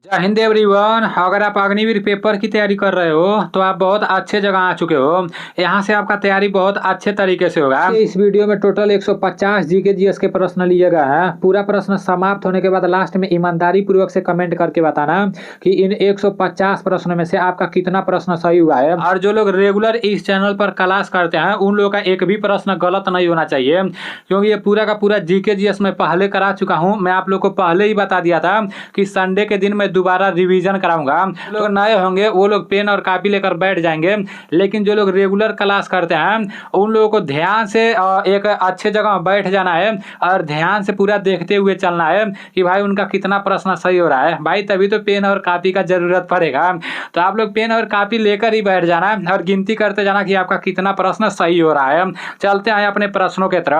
जय हिंद एवरीवन। अगर आप अग्निवीर पेपर की तैयारी कर रहे हो तो आप बहुत अच्छे जगह आ चुके हो। यहाँ से आपका तैयारी बहुत अच्छे तरीके से होगा। इस वीडियो में टोटल 150 जीके जीएस के प्रश्न लिए गए हैं। पूरा प्रश्न समाप्त होने के बाद लास्ट में ईमानदारी पूर्वक से कमेंट करके बताना कि इन 150 प्रश्नों में से आपका कितना प्रश्न सही हुआ है। और जो लोग रेगुलर इस चैनल पर क्लास करते हैं उन लोगों का एक भी प्रश्न गलत नहीं होना चाहिए, क्योंकि ये पूरा का पूरा जीके जीएस में पहले करा चुका हूँ। मैं आप लोग को पहले ही बता दिया था कि संडे के दिन मैं दोबारा रिवीजन कराऊंगा। जो लोग नए होंगे वो लोग पेन और कॉपी लेकर बैठ जाएंगे, लेकिन जो लोग रेगुलर क्लास करते हैं उन लोगों को ध्यान से एक अच्छे जगह बैठ जाना है और ध्यान से पूरा देखते हुए चलना है कि भाई उनका कितना प्रश्न सही हो रहा है। भाई तभी तो पेन और कॉपी का जरूरत पड़ेगा। तो आप लोग पेन और कॉपी लेकर ही बैठ जाना और गिनती करते जाना कि आपका कितना प्रश्न सही हो रहा है। चलते हैं अपने प्रश्नों के तरफ।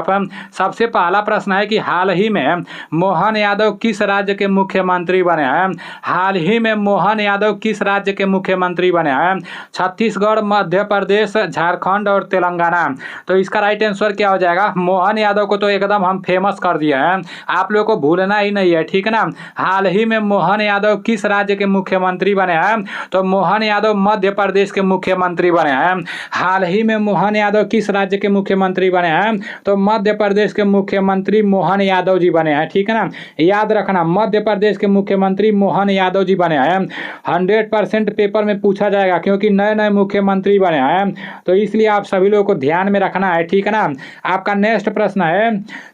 सबसे पहला प्रश्न है कि हाल ही में मोहन यादव किस राज्य के मुख्यमंत्री बने हैं। हाल ही में मोहन यादव किस राज्य के मुख्यमंत्री बने हैं। छत्तीसगढ़, मध्य प्रदेश, झारखंड और तेलंगाना। तो इसका राइट आंसर क्या हो जाएगा। मोहन यादव को तो एकदम हम फेमस कर दिए हैं, आप लोग को भूलना ही नहीं है, ठीक है ना। हाल ही में मोहन यादव किस राज्य के मुख्यमंत्री बने हैं, तो मोहन यादव मध्य प्रदेश के मुख्यमंत्री बने हैं। हाल ही में मोहन यादव किस राज्य के मुख्यमंत्री बने हैं, तो मध्य प्रदेश के मुख्यमंत्री मोहन यादव जी बने हैं, ठीक है ना। याद रखना, मध्य प्रदेश के मुख्यमंत्री मोहन यादव जी बने हैं। 100% पेपर में पूछा जाएगा, क्योंकि नए नए मुख्यमंत्री बने हैं, तो इसलिए आप सभी लोगों को ध्यान में रखना है, ठीक है ना। आपका नेक्स्ट प्रश्न है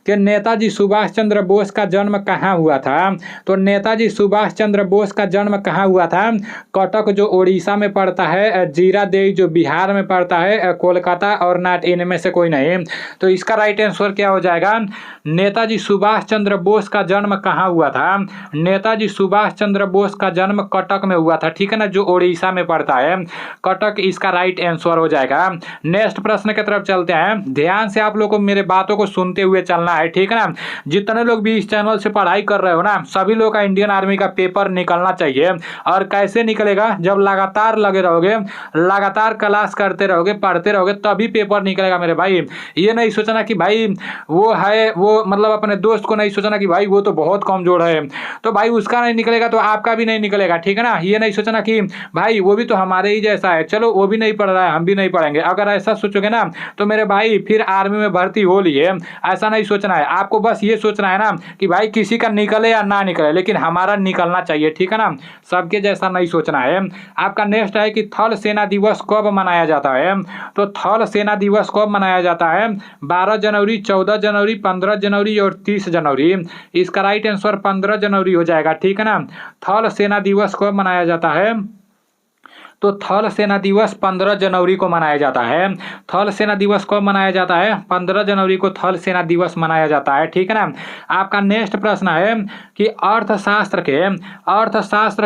कि नेताजी सुभाष चंद्र बोस का जन्म कहाँ हुआ था। तो नेताजी सुभाष चंद्र बोस का जन्म कहाँ हुआ था। कटक जो उड़ीसा में पड़ता है, जीरादेई जो बिहार में पड़ता है, कोलकाता और नॉट, इनमें से कोई नहीं। तो इसका राइट आंसर क्या हो जाएगा। नेताजी सुभाष चंद्र बोस का जन्म कहाँ हुआ था। नेताजी सुभाष चंद्र बोस का जन्म कटक में हुआ था, ठीक है ना, जो उड़ीसा में पड़ता है। कटक इसका राइट आंसर हो जाएगा। नेक्स्ट प्रश्न की तरफ चलते हैं। ध्यान से आप लोग को मेरे बातों को सुनते हुए चलना है, ठीक है ना। जितने लोग भी इस चैनल से पढ़ाई कर रहे हो ना, सभी लोग का इंडियन आर्मी का पेपर निकलना चाहिए। और कैसे निकलेगा, जब लगातार लगे रहोगे, लगातार क्लास करते रहोगे, पढ़ते रहोगे, तभी पेपर निकलेगा मेरे भाई। ये नहीं सोचना कि भाई वो है, वो मतलब अपने दोस्त को नहीं सोचना कि भाई वो तो बहुत कमजोर है, तो भाई उसका नहीं निकलेगा तो आपका भी नहीं निकलेगा, ठीक है ना। ये नहीं सोचना कि भाई वो भी तो हमारे ही जैसा है, चलो वो भी नहीं पढ़ रहा है हम भी नहीं पढ़ेंगे। अगर ऐसा सोचोगे ना तो मेरे भाई फिर आर्मी में भर्ती हो लिए। ऐसा नहीं सोचना है आपको, बस ये सोचना है ना कि भाई किसी का निकले या ना निकले, लेकिन हमारा निकलना चाहिए, ठीक है ना। सबके जैसा नहीं सोचना है। आपका नेक्स्ट है कि थल सेना दिवस कब मनाया जाता है। तो थल सेना दिवस कब मनाया जाता है। 12 जनवरी, 14 जनवरी, 15 जनवरी और 30 जनवरी। इसका राइट आंसर 15 जनवरी हो जाएगा, ठीक है ना। थल सेना दिवस कब मनाया जाता है, तो थल सेना दिवस 15 जनवरी को मनाया जाता है। थल सेना दिवस कब मनाया जाता है, 15 जनवरी को थल सेना दिवस मनाया जाता है, ठीक है ना। आपका नेक्स्ट प्रश्न है कि अर्थशास्त्र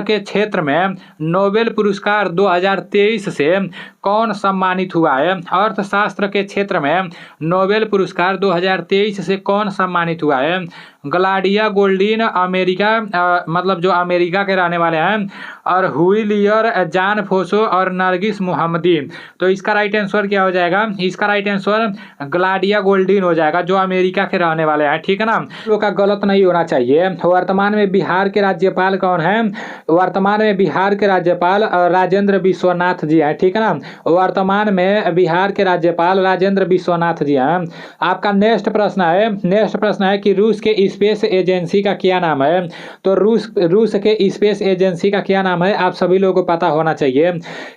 के क्षेत्र में नोबेल पुरस्कार 2023 से कौन सम्मानित हुआ है। अर्थशास्त्र के क्षेत्र में नोबेल पुरस्कार 2023 से कौन सम्मानित हुआ है। ग्लाडिया गोल्डीन अमेरिका, मतलब जो अमेरिका के रहने वाले हैं, और हुई लियर, जान फोसो और नरगिस मोहम्मदी। तो इसका राइट आंसर क्या हो जाएगा। इसका राइट आंसर ग्लाडिया गोल्डीन हो जाएगा, जो अमेरिका के रहने वाले हैं, ठीक है ना। लोग का गलत नहीं होना चाहिए। वर्तमान में बिहार के राज्यपाल कौन है। वर्तमान में बिहार के राज्यपाल राजेंद्र विश्वनाथ जी हैं, ठीक है ना। वर्तमान में बिहार के राज्यपाल राजेंद्र विश्वनाथ जी हैं। आपका नेक्स्ट प्रश्न है कि रूस के स्पेस एजेंसी का क्या नाम है। तो रूस के स्पेस एजेंसी का क्या नाम है, आप सभी लोगों को पता होना चाहिए।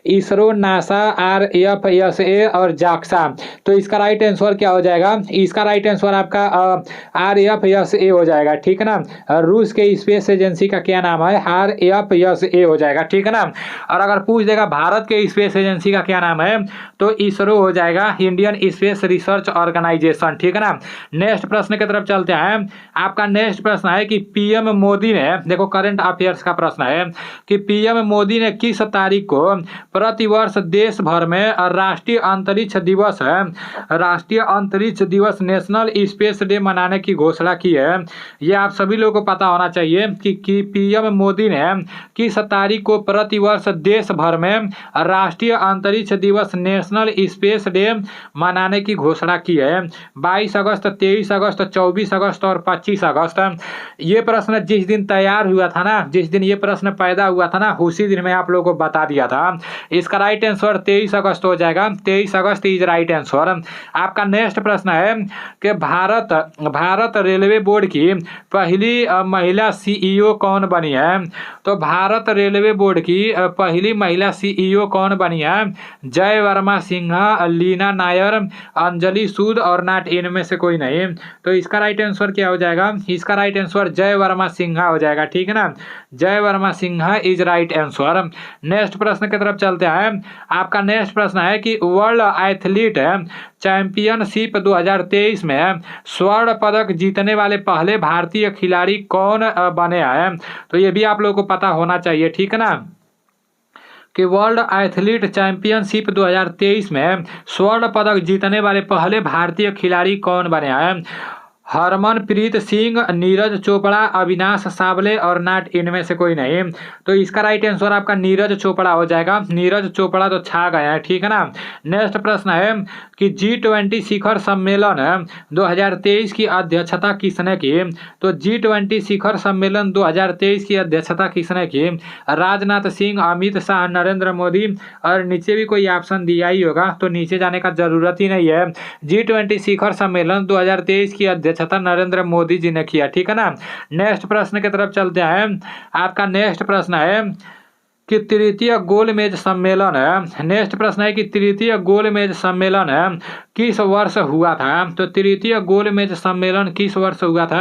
इसरो, नासा, RFSA और जाक्सा। तो इसका राइट आंसर क्या हो जाएगा। इसका राइट आंसर आपका RFSA हो जाएगा, ठीक है ना। रूस के स्पेस एजेंसी का क्या नाम है, RFSA हो जाएगा, ठीक है ना। और अगर पूछ देगा भारत के स्पेस एजेंसी का क्या नाम है, तो इसरो हो जाएगा, इंडियन स्पेस रिसर्च ऑर्गेनाइजेशन, ठीक है ना। नेक्स्ट प्रश्न की तरफ चलते हैं। आपका नेक्स्ट प्रश्न है कि पीएम मोदी ने, देखो करंट अफेयर्स का प्रश्न है कि पीएम मोदी ने किस तारीख को प्रतिवर्ष देश भर में राष्ट्रीय अंतरिक्ष दिवस नेशनल स्पेस डे मनाने की घोषणा की है। ये आप सभी लोगों को पता होना चाहिए कि पीएम मोदी ने किस तारीख को प्रतिवर्ष देश भर में राष्ट्रीय अंतरिक्ष अंतरिक्ष दिवस नेशनल स्पेस डे मनाने की घोषणा की है? 22 अगस्त, 23 अगस्त, 24 अगस्त और 25 अगस्त। ये प्रश्न जिस दिन तैयार हुआ था ना, जिस दिन ये प्रश्न पैदा हुआ था ना, उसी दिन मैं आप लोगों को बता दिया था। इसका राइट आंसर 23 अगस्त हो जाएगा। 23 अगस्त इज राइट आंसर। आपका नेक्स्ट प्रश्न है कि भारत रेलवे बोर्ड की पहली महिला सीईओ कौन बनी है? तो भारत रेलवे बोर्ड की पहली महिला सीईओ कौन बनी है? जय वर्मा सिन्हा, लीना नायर, अंजलि सूद और नाट, इनमें से कोई नहीं। तो इसका राइट आंसर क्या हो जाएगा? इसका राइट आंसर जय वर्मा सिन्हा हो जाएगा। ठीक है ना, जय Verma Sinha is right answer. Next प्रश्न की तरफ चलते हैं। आपका नेक्स्ट प्रश्न है कि वर्ल्ड एथलीट चैंपियनशिप 2023 में स्वर्ण पदक जीतने वाले पहले भारतीय खिलाड़ी कौन बने हैं? तो ये भी आप लोगों को पता होना चाहिए। ठीक है ना, कि वर्ल्ड एथलीट चैंपियनशिप 2023 में स्वर्ण पदक जीतने वाले पहले भारतीय खिलाड़ी कौन बने हैं? हरमनप्रीत सिंह, नीरज चोपड़ा, अविनाश सावले और नाट, इनमें से कोई नहीं। तो इसका राइट आंसर आपका नीरज चोपड़ा हो जाएगा। नीरज चोपड़ा तो छा गए हैं। ठीक है ना, नेक्स्ट प्रश्न है कि G20 शिखर सम्मेलन 2023 की अध्यक्षता किसने की? तो G20 शिखर सम्मेलन 2023 की अध्यक्षता किसने की? राजनाथ सिंह, अमित शाह, नरेंद्र मोदी और नीचे भी कोई ऑप्शन दिया ही होगा, तो नीचे जाने का जरूरत ही नहीं है। G20 शिखर सम्मेलन 2023 की अध्यक्षता नरेंद्र मोदी जी ने किया। ठीक है ना, नेक्स्ट प्रश्न की तरफ चलते हैं। आपका नेक्स्ट प्रश्न है कि तृतीय गोलमेज सम्मेलन है। नेक्स्ट प्रश्न है कि तृतीय गोलमेज सम्मेलन किस वर्ष हुआ था? तो तृतीय गोलमेज सम्मेलन किस वर्ष हुआ था?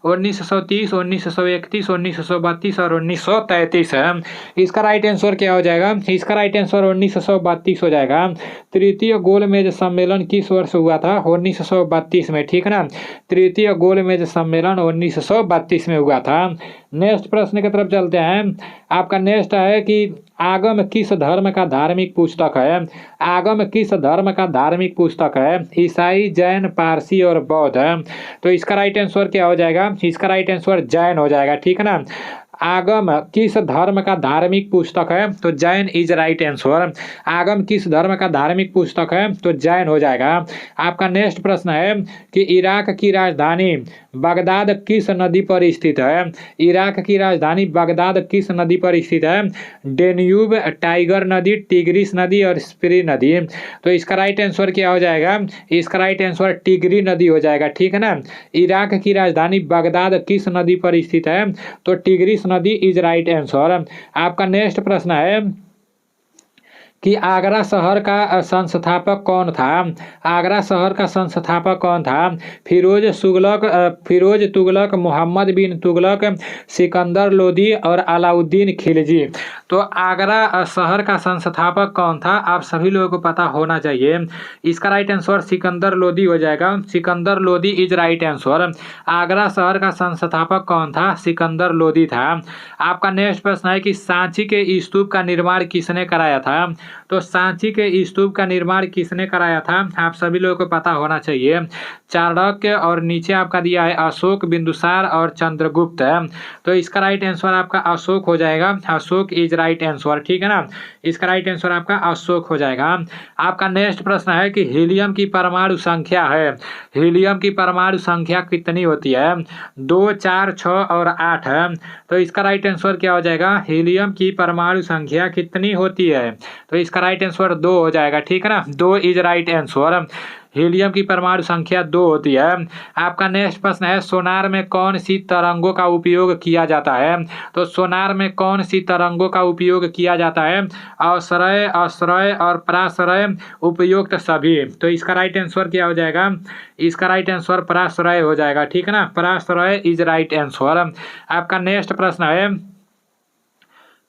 1930, 1931, 1932 और 1933 है। इसका राइट आंसर क्या हो जाएगा? इसका राइट आंसर 1932 हो जाएगा। तृतीय गोलमेज सम्मेलन किस वर्ष हुआ था? 1932 में। ठीक है ना, तृतीय गोलमेज सम्मेलन 1932 में हुआ था। नेक्स्ट प्रश्न की तरफ चलते हैं। आपका नेक्स्ट है कि आगम किस धर्म का धार्मिक पुस्तक है? आगम किस धर्म का धार्मिक पुस्तक है? ईसाई, जैन, पारसी और बौद्ध है। तो इसका राइट आंसर क्या हो जाएगा? इसका राइट आंसर जैन हो जाएगा। ठीक है ना, आगम किस धर्म का धार्मिक पुस्तक है? तो जैन इज राइट आंसर। आगम किस धर्म का धार्मिक पुस्तक है? तो जैन हो जाएगा। आपका नेक्स्ट प्रश्न है कि इराक की राजधानी बगदाद किस नदी पर स्थित है? इराक की राजधानी बगदाद किस नदी पर स्थित है? डेन्यूब, टाइगर नदी, टिग्रिस नदी और स्प्री नदी। तो इसका राइट आंसर क्या हो जाएगा? इसका राइट आंसर टिग्री नदी हो जाएगा। ठीक है ना, इराक की राजधानी बगदाद किस नदी पर स्थित है? तो टिग्रिस नदी इज राइट आंसर। आपका नेक्स्ट प्रश्न है कि आगरा शहर का संस्थापक कौन था? आगरा शहर का संस्थापक कौन था? फिरोज तुगलक, मोहम्मद बिन तुगलक, सिकंदर लोदी और अलाउद्दीन खिलजी। तो आगरा शहर का संस्थापक कौन था? आप सभी लोगों को पता होना चाहिए। इसका राइट आंसर सिकंदर लोदी हो जाएगा। Sikandar Lodi is right answer. Agra शहर का संस्थापक कौन था? सिकंदर लोदी था। आपका नेक्स्ट प्रश्न है कि सांची के स्तूप का निर्माण किसने कराया था? तो सांची के स्तूप का निर्माण किसने कराया था? आप सभी लोगों को पता होना चाहिए। चाणक्य और नीचे आपका दिया है अशोक, बिंदुसार और चंद्रगुप्त। तो इसका राइट आंसर आपका अशोक हो जाएगा। Ashok is right answer. ठीक है ना, इसका राइट आंसर आपका अशोक हो जाएगा। आपका नेक्स्ट प्रश्न है कि हीलियम की परमाणु संख्या है। हीलियम की परमाणु संख्या कितनी होती है? 2, 4, 6 और 8 है। तो इसका राइट आंसर क्या हो जाएगा? हीलियम की परमाणु संख्या कितनी होती है? तो इसका राइट आंसर 2 हो जाएगा। ठीक है ना, 2 इज राइट आंसर। हीलियम की परमाणु संख्या 2 होती है। आपका नेक्स्ट प्रश्न है सोनार में कौन सी तरंगों का उपयोग किया जाता है? तो सोनार में कौन सी तरंगों का उपयोग किया जाता है? अवश्रय, आश्रय और पराश्रय, उपयुक्त सभी। तो इसका राइट आंसर क्या हो जाएगा? इसका राइट आंसर पराश्रय हो जाएगा। ठीक है ना, पराश्रय इज राइट आंसर। आपका नेक्स्ट प्रश्न है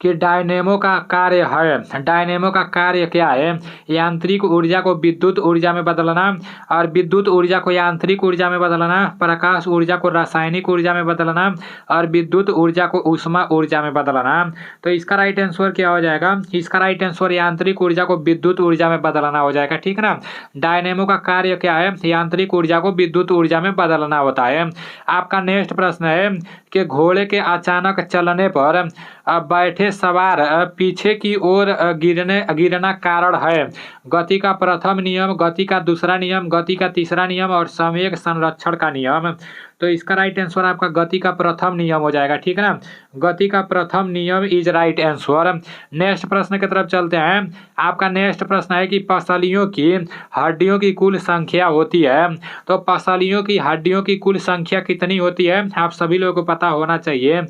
कि डायनेमो का कार्य है। डायनेमो का कार्य क्या है? यांत्रिक ऊर्जा को विद्युत ऊर्जा में बदलना और विद्युत ऊर्जा को यांत्रिक ऊर्जा में बदलना, प्रकाश ऊर्जा को रासायनिक ऊर्जा में बदलना और विद्युत ऊर्जा को ऊष्मा ऊर्जा में बदलना। तो इसका राइट आंसर क्या हो जाएगा? इसका राइट आंसर यांत्रिक ऊर्जा को विद्युत ऊर्जा में बदलना हो जाएगा। ठीक है ना, डायनेमो का कार्य क्या है? यांत्रिक ऊर्जा को विद्युत ऊर्जा में बदलना होता है। आपका नेक्स्ट प्रश्न है कि घोड़े के अचानक चलने पर बैठे सवार पीछे की ओर गिरना कारण है। गति का प्रथम नियम, गति का दूसरा नियम, गति का तीसरा नियम और संवेग संरक्षण का नियम। तो इसका राइट आंसर आपका गति का प्रथम नियम हो जाएगा, ठीक है ना। गति का प्रथम नियम इज राइट आंसर। नेक्स्ट प्रश्न की तरफ चलते हैं। आपका नेक्स्ट प्रश्न है कि पसलियों की हड्डियों की कुल संख्या होती है। तो पसलियों की हड्डियों की कुल संख्या कितनी होती है, आप सभी लोगों को पता होना चाहिए।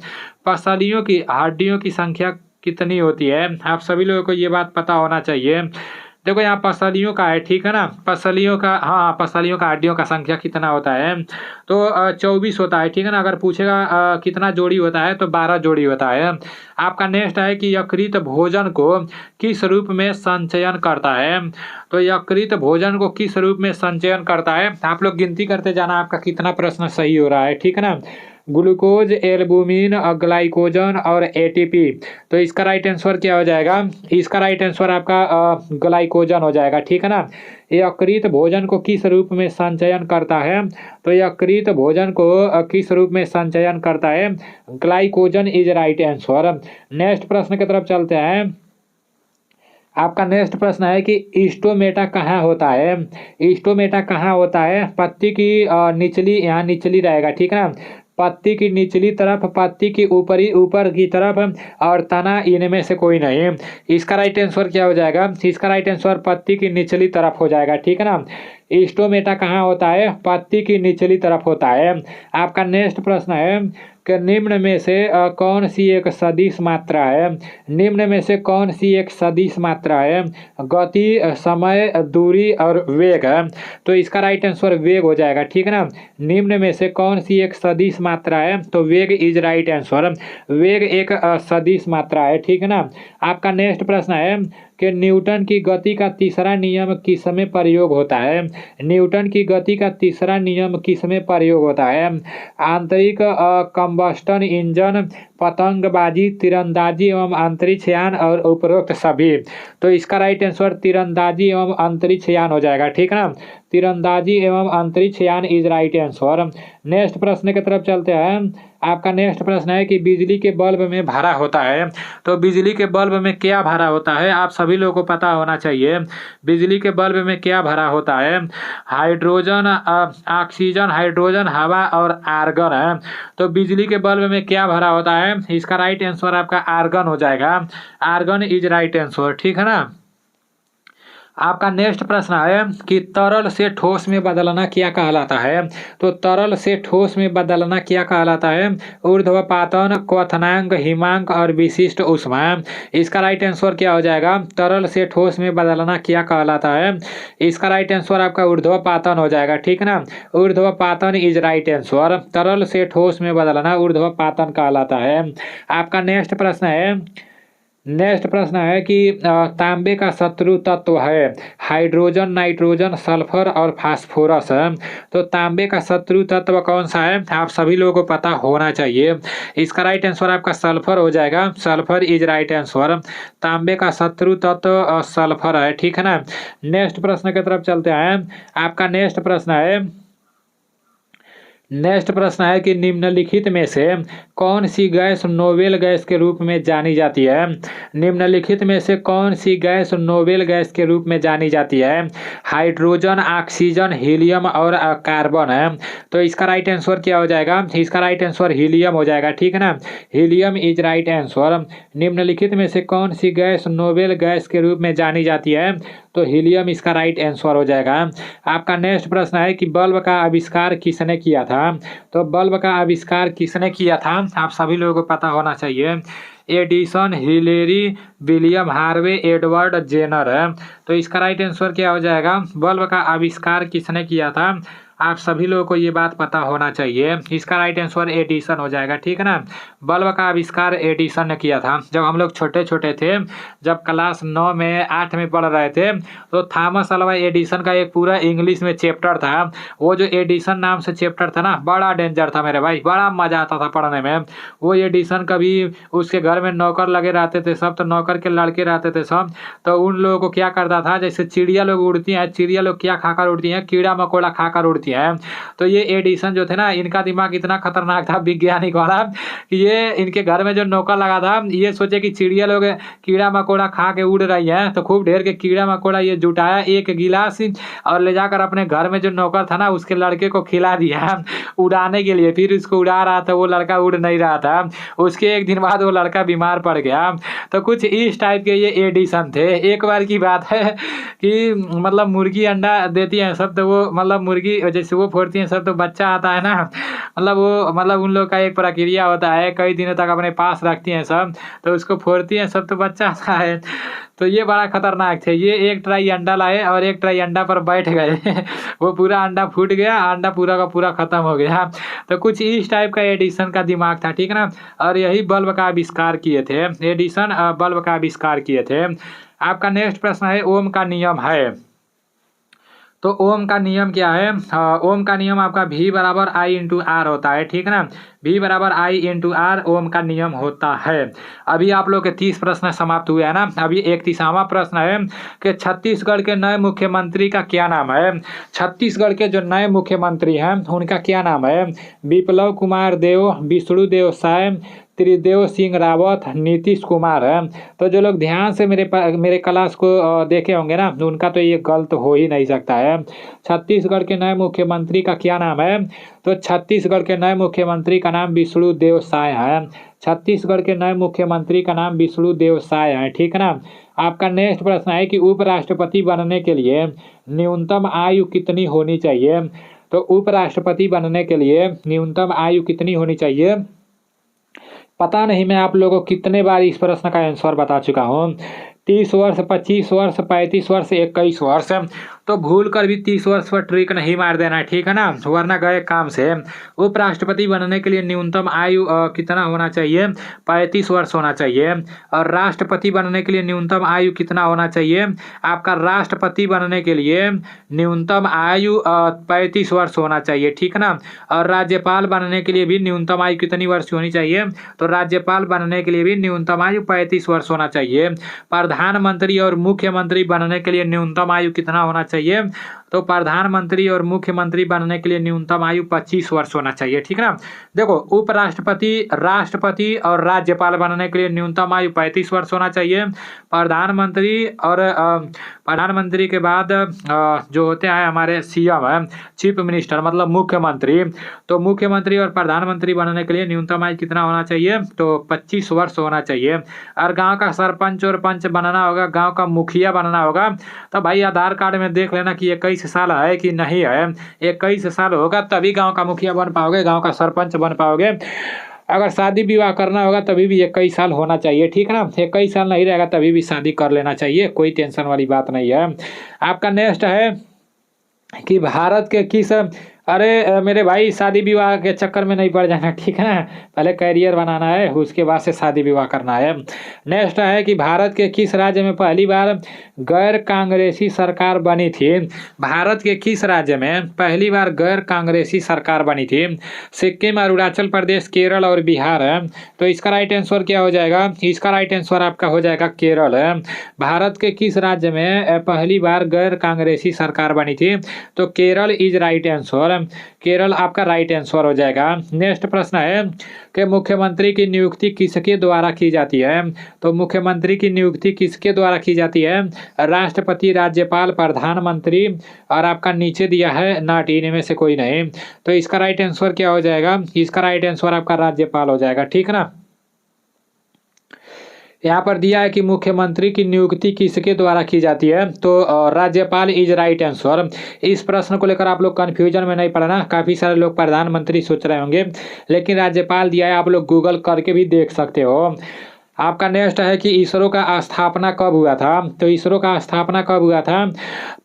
पसलियों की हड्डियों की संख्या कितनी होती है, आप सभी लोगों को ये बात पता होना चाहिए। देखो यहाँ पसलियों का है, ठीक है ना। पसलियों का, हाँ पसलियों का हड्डियों का संख्या कितना होता है, तो 24 होता है, ठीक है ना। अगर पूछेगा कितना जोड़ी होता है, तो 12 जोड़ी होता है। आपका नेक्स्ट है कि यकृत भोजन को किस रूप में संचयन करता है। तो यकृत भोजन को किस रूप में संचयन करता है, आप लोग गिनती करते जाना आपका कितना प्रश्न सही हो रहा है, ठीक है ना। ग्लूकोज, एल्बुमिन, ग्लाइकोजन और एटीपी। तो इसका राइट आंसर क्या हो जाएगा, इसका राइट आंसर आपका ग्लाइकोजन हो जाएगा, ठीक है ना। यकृत भोजन को किस रूप में संचयन करता है, तो यकृत भोजन को किस रूप में संचयन करता है, glycogen is right answer. Next प्रश्न की तरफ चलते हैं। आपका नेक्स्ट प्रश्न है कि स्टोमेटा कहाँ होता है। स्टोमेटा कहाँ होता है, पत्ती की निचली, यहाँ निचली रहेगा, ठीक है ना। पत्ती की निचली तरफ, पत्ती की ऊपर की तरफ और तना, इनमें से कोई नहीं। इसका राइट आंसर क्या हो जाएगा, इसका राइट आंसर पत्ती की निचली तरफ हो जाएगा, ठीक है ना। स्टोमेटा कहाँ होता है, पत्ती की निचली तरफ होता है। आपका नेक्स्ट प्रश्न है कि निम्न में से कौन सी एक सदिश मात्रा है। निम्न में से कौन सी एक सदिश मात्रा है, गति, समय, दूरी और वेग है। तो इसका राइट आंसर वेग हो जाएगा, ठीक है ना। निम्न में से कौन सी एक सदिश मात्रा है, तो वेग इज राइट आंसर। वेग एक सदिश मात्रा है, ठीक है ना। आपका नेक्स्ट प्रश्न है कि न्यूटन की गति का तीसरा नियम किस में प्रयोग होता है। न्यूटन की गति का तीसरा नियम किस में प्रयोग होता है। आंतरिक कंबस्टन इंजन, पतंगबाजी, तीरंदाजी एवं अंतरिक्ष यान और उपरोक्त सभी। तो इसका राइट आंसर तीरंदाजी एवं अंतरिक्ष यान हो जाएगा, ठीक है ना। तीरंदाजी एवं अंतरिक्ष यान इज राइट आंसर। नेक्स्ट प्रश्न की तरफ चलते हैं। आपका नेक्स्ट प्रश्न है कि बिजली के बल्ब में भरा होता है। तो बिजली के बल्ब में क्या भरा होता है, आप सभी लोगों को पता होना चाहिए। बिजली के बल्ब में क्या भरा होता है, हाइड्रोजन, ऑक्सीजन, हाइड्रोजन, हवा और आर्गन है। तो बिजली के बल्ब में क्या भरा होता है, इसका राइट आंसर आपका आर्गन हो जाएगा। आर्गन इज राइट आंसर, ठीक है ना। आपका नेक्स्ट प्रश्न है कि तरल से ठोस में बदलना क्या कहलाता है। तो तरल से ठोस में बदलना क्या कहलाता है, ऊर्ध्वपातन, क्वथनांक, हिमांक और विशिष्ट ऊष्मा। इसका राइट आंसर क्या हो जाएगा, तरल से ठोस में बदलना क्या कहलाता है, इसका राइट आंसर आपका ऊर्ध्वपातन हो जाएगा, ठीक है ना। ऊर्ध्वपातन इज राइट आंसर। तरल से ठोस में बदलना ऊर्ध्वपातन कहलाता है। आपका नेक्स्ट प्रश्न है, नेक्स्ट प्रश्न है कि तांबे का शत्रु तत्व है हाइड्रोजन, नाइट्रोजन, सल्फर और फास्फोरस। तो तांबे का शत्रु तत्व कौन सा है, आप सभी लोगों को पता होना चाहिए। इसका राइट आंसर आपका सल्फर हो जाएगा। Sulphur is right answer. तांबे का शत्रु तत्व सल्फर है, ठीक है ना। नेक्स्ट प्रश्न की तरफ चलते हैं। आपका नेक्स्ट प्रश्न है, नेक्स्ट प्रश्न है कि निम्नलिखित में से कौन सी गैस नोबेल गैस के रूप में जानी जाती है। निम्नलिखित में से कौन सी गैस नोबेल गैस के रूप में जानी जाती है, हाइड्रोजन, ऑक्सीजन, हीलियम और कार्बन है। तो इसका राइट आंसर क्या हो जाएगा, इसका राइट आंसर हीलियम हो जाएगा, ठीक है ना। Helium is right answer. निम्नलिखित में से कौन सी गैस नोबेल गैस के रूप में जानी जाती है, तो हीलियम इसका राइट आंसर हो जाएगा। आपका नेक्स्ट प्रश्न है कि बल्ब का आविष्कार किसने किया था। तो बल्ब का आविष्कार किसने किया था, आप सभी लोगों को पता होना चाहिए। Edison, Hillary, William Harvey, Edward Jenner है। तो इसका राइट आंसर क्या हो जाएगा, बल्ब का आविष्कार किसने किया था, आप सभी लोगों को ये बात पता होना चाहिए। इसका राइट आंसर एडिसन हो जाएगा, ठीक है ना। बल्ब का आविष्कार एडिसन ने किया था। जब हम लोग छोटे छोटे थे, जब क्लास 9 में 8 में पढ़ रहे थे, तो थॉमस अल्वा एडिसन का एक पूरा इंग्लिश में चैप्टर था। वो जो एडिसन नाम से चैप्टर था ना, बड़ा डेंजर था मेरे भाई, बड़ा मजा आता था पढ़ने में। वो एडिसन कभी उसके घर में नौकर लगे रहते थे सब, तो नौकर के लड़के रहते थे सब, तो उन लोगों को क्या करता था, जैसे चिड़िया लोग उड़ती हैं, चिड़िया लोग क्या खाकर उड़ती हैं, कीड़ा मकोड़ा खाकर उड़ती होती हैं। तो ये एडिसन जो थे ना, इनका दिमाग इतना खतरनाक था वैज्ञानिक वाला कि ये इनके घर में जो नौकर लगा था, ये सोचे कि चिड़िया लोग कीड़ा मकोड़ा खा के उड़ रही है, तो खूब ढेर के कीड़ा मकोड़ा ये जुटाया एक गिलास और ले जाकर अपने घर में जो नौकर था ना उसके लड़के को खिला दिया उड़ाने के लिए। फिर उसको उड़ा रहा था, वो लड़का उड़ नहीं रहा था। उसके एक दिन बाद वो लड़का बीमार पड़ गया। तो कुछ इस टाइप के ये एडिशन थे। एक बार की बात है कि मतलब मुर्गी अंडा देती है सब, तो वो मतलब मुर्गी जैसे वो फोड़ती है सब, तो बच्चा आता है ना, मतलब वो मतलब उन लोग का एक प्रक्रिया होता है, कई दिनों तक अपने पास रखती हैं सब, तो उसको फोड़ती हैं सब, तो बच्चा आता है। तो ये बड़ा खतरनाक थे। ये एक ट्राई अंडा लाए और एक ट्राई अंडा पर बैठ गए वो पूरा अंडा फूट गया, अंडा पूरा का पूरा खत्म हो गया। तो कुछ इस टाइप का एडिसन का दिमाग था, ठीक है ना। और यही बल्ब का आविष्कार किए थे, एडिसन बल्ब का आविष्कार किए थे। आपका नेक्स्ट प्रश्न है ओम का नियम है। तो ओम का नियम क्या है? ओम का नियम आपका V बराबर I इंटू आर होता है, ठीक है ना। V बराबर I इंटू आर ओम का नियम होता है। अभी आप लोग के 30 प्रश्न समाप्त हुए हैं ना। अभी 31वां प्रश्न है कि छत्तीसगढ़ के नए मुख्यमंत्री का क्या नाम है? छत्तीसगढ़ के जो नए मुख्यमंत्री हैं उनका क्या नाम है? विप्लव कुमार देव, विष्णुदेव साय, त्रिदेव सिंह रावत, नीतीश कुमार है। तो जो लोग ध्यान से मेरे क्लास को देखे होंगे ना, उनका तो ये गलत हो ही नहीं सकता है। छत्तीसगढ़ के नए मुख्यमंत्री का क्या नाम है? तो छत्तीसगढ़ के नए मुख्यमंत्री का नाम विष्णुदेव साय है। छत्तीसगढ़ के नए मुख्यमंत्री का नाम विष्णुदेव साय है, ठीक है ना। आपका नेक्स्ट प्रश्न है कि उपराष्ट्रपति बनने के लिए न्यूनतम आयु कितनी होनी चाहिए? तो उपराष्ट्रपति बनने के लिए न्यूनतम आयु कितनी होनी चाहिए? पता नहीं मैं आप लोगों को कितने बार इस प्रश्न का आंसर बता चुका हूँ। 30 वर्ष, 25 वर्ष, 35 वर्ष, 21 वर्ष। तो भूल कर भी 30 वर्ष पर ट्रिक नहीं मार देना, ठीक है ना, वरना गए काम से। उपराष्ट्रपति बनने के लिए न्यूनतम आयु कितना होना चाहिए? 35 वर्ष होना चाहिए। और राष्ट्रपति बनने के लिए न्यूनतम आयु कितना होना चाहिए? आपका राष्ट्रपति बनने के लिए न्यूनतम आयु 35 वर्ष होना चाहिए, ठीक है ना। और राज्यपाल बनने के लिए भी न्यूनतम आयु कितनी वर्ष होनी चाहिए? तो राज्यपाल बनने के लिए भी न्यूनतम आयु 35 वर्ष होना चाहिए। प्रधानमंत्री और मुख्यमंत्री बनने के लिए न्यूनतम आयु कितना होना चाहिए? तो प्रधानमंत्री और मुख्यमंत्री बनने के लिए न्यूनतम आयु 25 वर्ष होना चाहिए, ठीक है ना। देखो, उपराष्ट्रपति, राष्ट्रपति और राज्यपाल बनने के लिए न्यूनतम आयु 35 वर्ष होना चाहिए। प्रधानमंत्री और प्रधानमंत्री के बाद जो होते हैं हमारे CM है, चीफ मिनिस्टर, मतलब मुख्यमंत्री। तो मुख्यमंत्री और प्रधानमंत्री बनने के लिए न्यूनतम आयु कितना होना चाहिए? तो 25 वर्ष होना चाहिए। और गांव का सरपंच और पंच बनना होगा, गांव का मुखिया बनना होगा, तो भाई आधार कार्ड में देख लेना कि 21 साल है कि नहीं है। 21 साल होगा तभी गांव का मुखिया बन पाओगे, गांव का सरपंच बन पाओगे। अगर शादी विवाह करना होगा तभी भी 21 साल होना चाहिए, ठीक है ना। 21 साल नहीं रहेगा तभी भी शादी कर लेना चाहिए, कोई टेंशन वाली बात नहीं है। आपका नेक्स्ट है कि भारत के किस, अरे मेरे भाई शादी विवाह के चक्कर में नहीं पड़ जाना, ठीक है ना। पहले करियर बनाना है, उसके बाद से शादी विवाह करना है। नेक्स्ट है कि भारत के किस राज्य में पहली बार गैर कांग्रेसी सरकार बनी थी? भारत के किस राज्य में पहली बार गैर कांग्रेसी सरकार बनी थी? सिक्किम, अरुणाचल प्रदेश, केरल और बिहार है। तो इसका राइट आंसर क्या हो जाएगा? इसका राइट आंसर आपका हो जाएगा केरल है। भारत के किस राज्य में पहली बार गैर कांग्रेसी सरकार बनी थी? तो Kerala is right answer. Kerala आपका राइट आंसर हो जाएगा। नेक्स्ट प्रश्न है कि मुख्यमंत्री की नियुक्ति किसके द्वारा की जाती है? तो मुख्यमंत्री की नियुक्ति किसके द्वारा की जाती है? राष्ट्रपति, राज्यपाल, प्रधानमंत्री, और आपका नीचे दिया है नॉट, इनमें से कोई नहीं। तो इसका राइट आंसर क्या हो जाएगा? इसका राइट आंसर आपका राज्यपाल हो जाएगा, ठीक है ना। यहाँ पर दिया है कि मुख्यमंत्री की नियुक्ति किसके द्वारा की जाती है? तो राज्यपाल इज राइट आंसर। इस प्रश्न को लेकर आप लोग कंफ्यूजन में नहीं पड़ना। काफ़ी सारे लोग प्रधानमंत्री सोच रहे होंगे, लेकिन राज्यपाल दिया है, आप लोग गूगल करके भी देख सकते हो। आपका नेक्स्ट है कि इसरो का स्थापना कब हुआ था? तो इसरो का स्थापना कब हुआ था?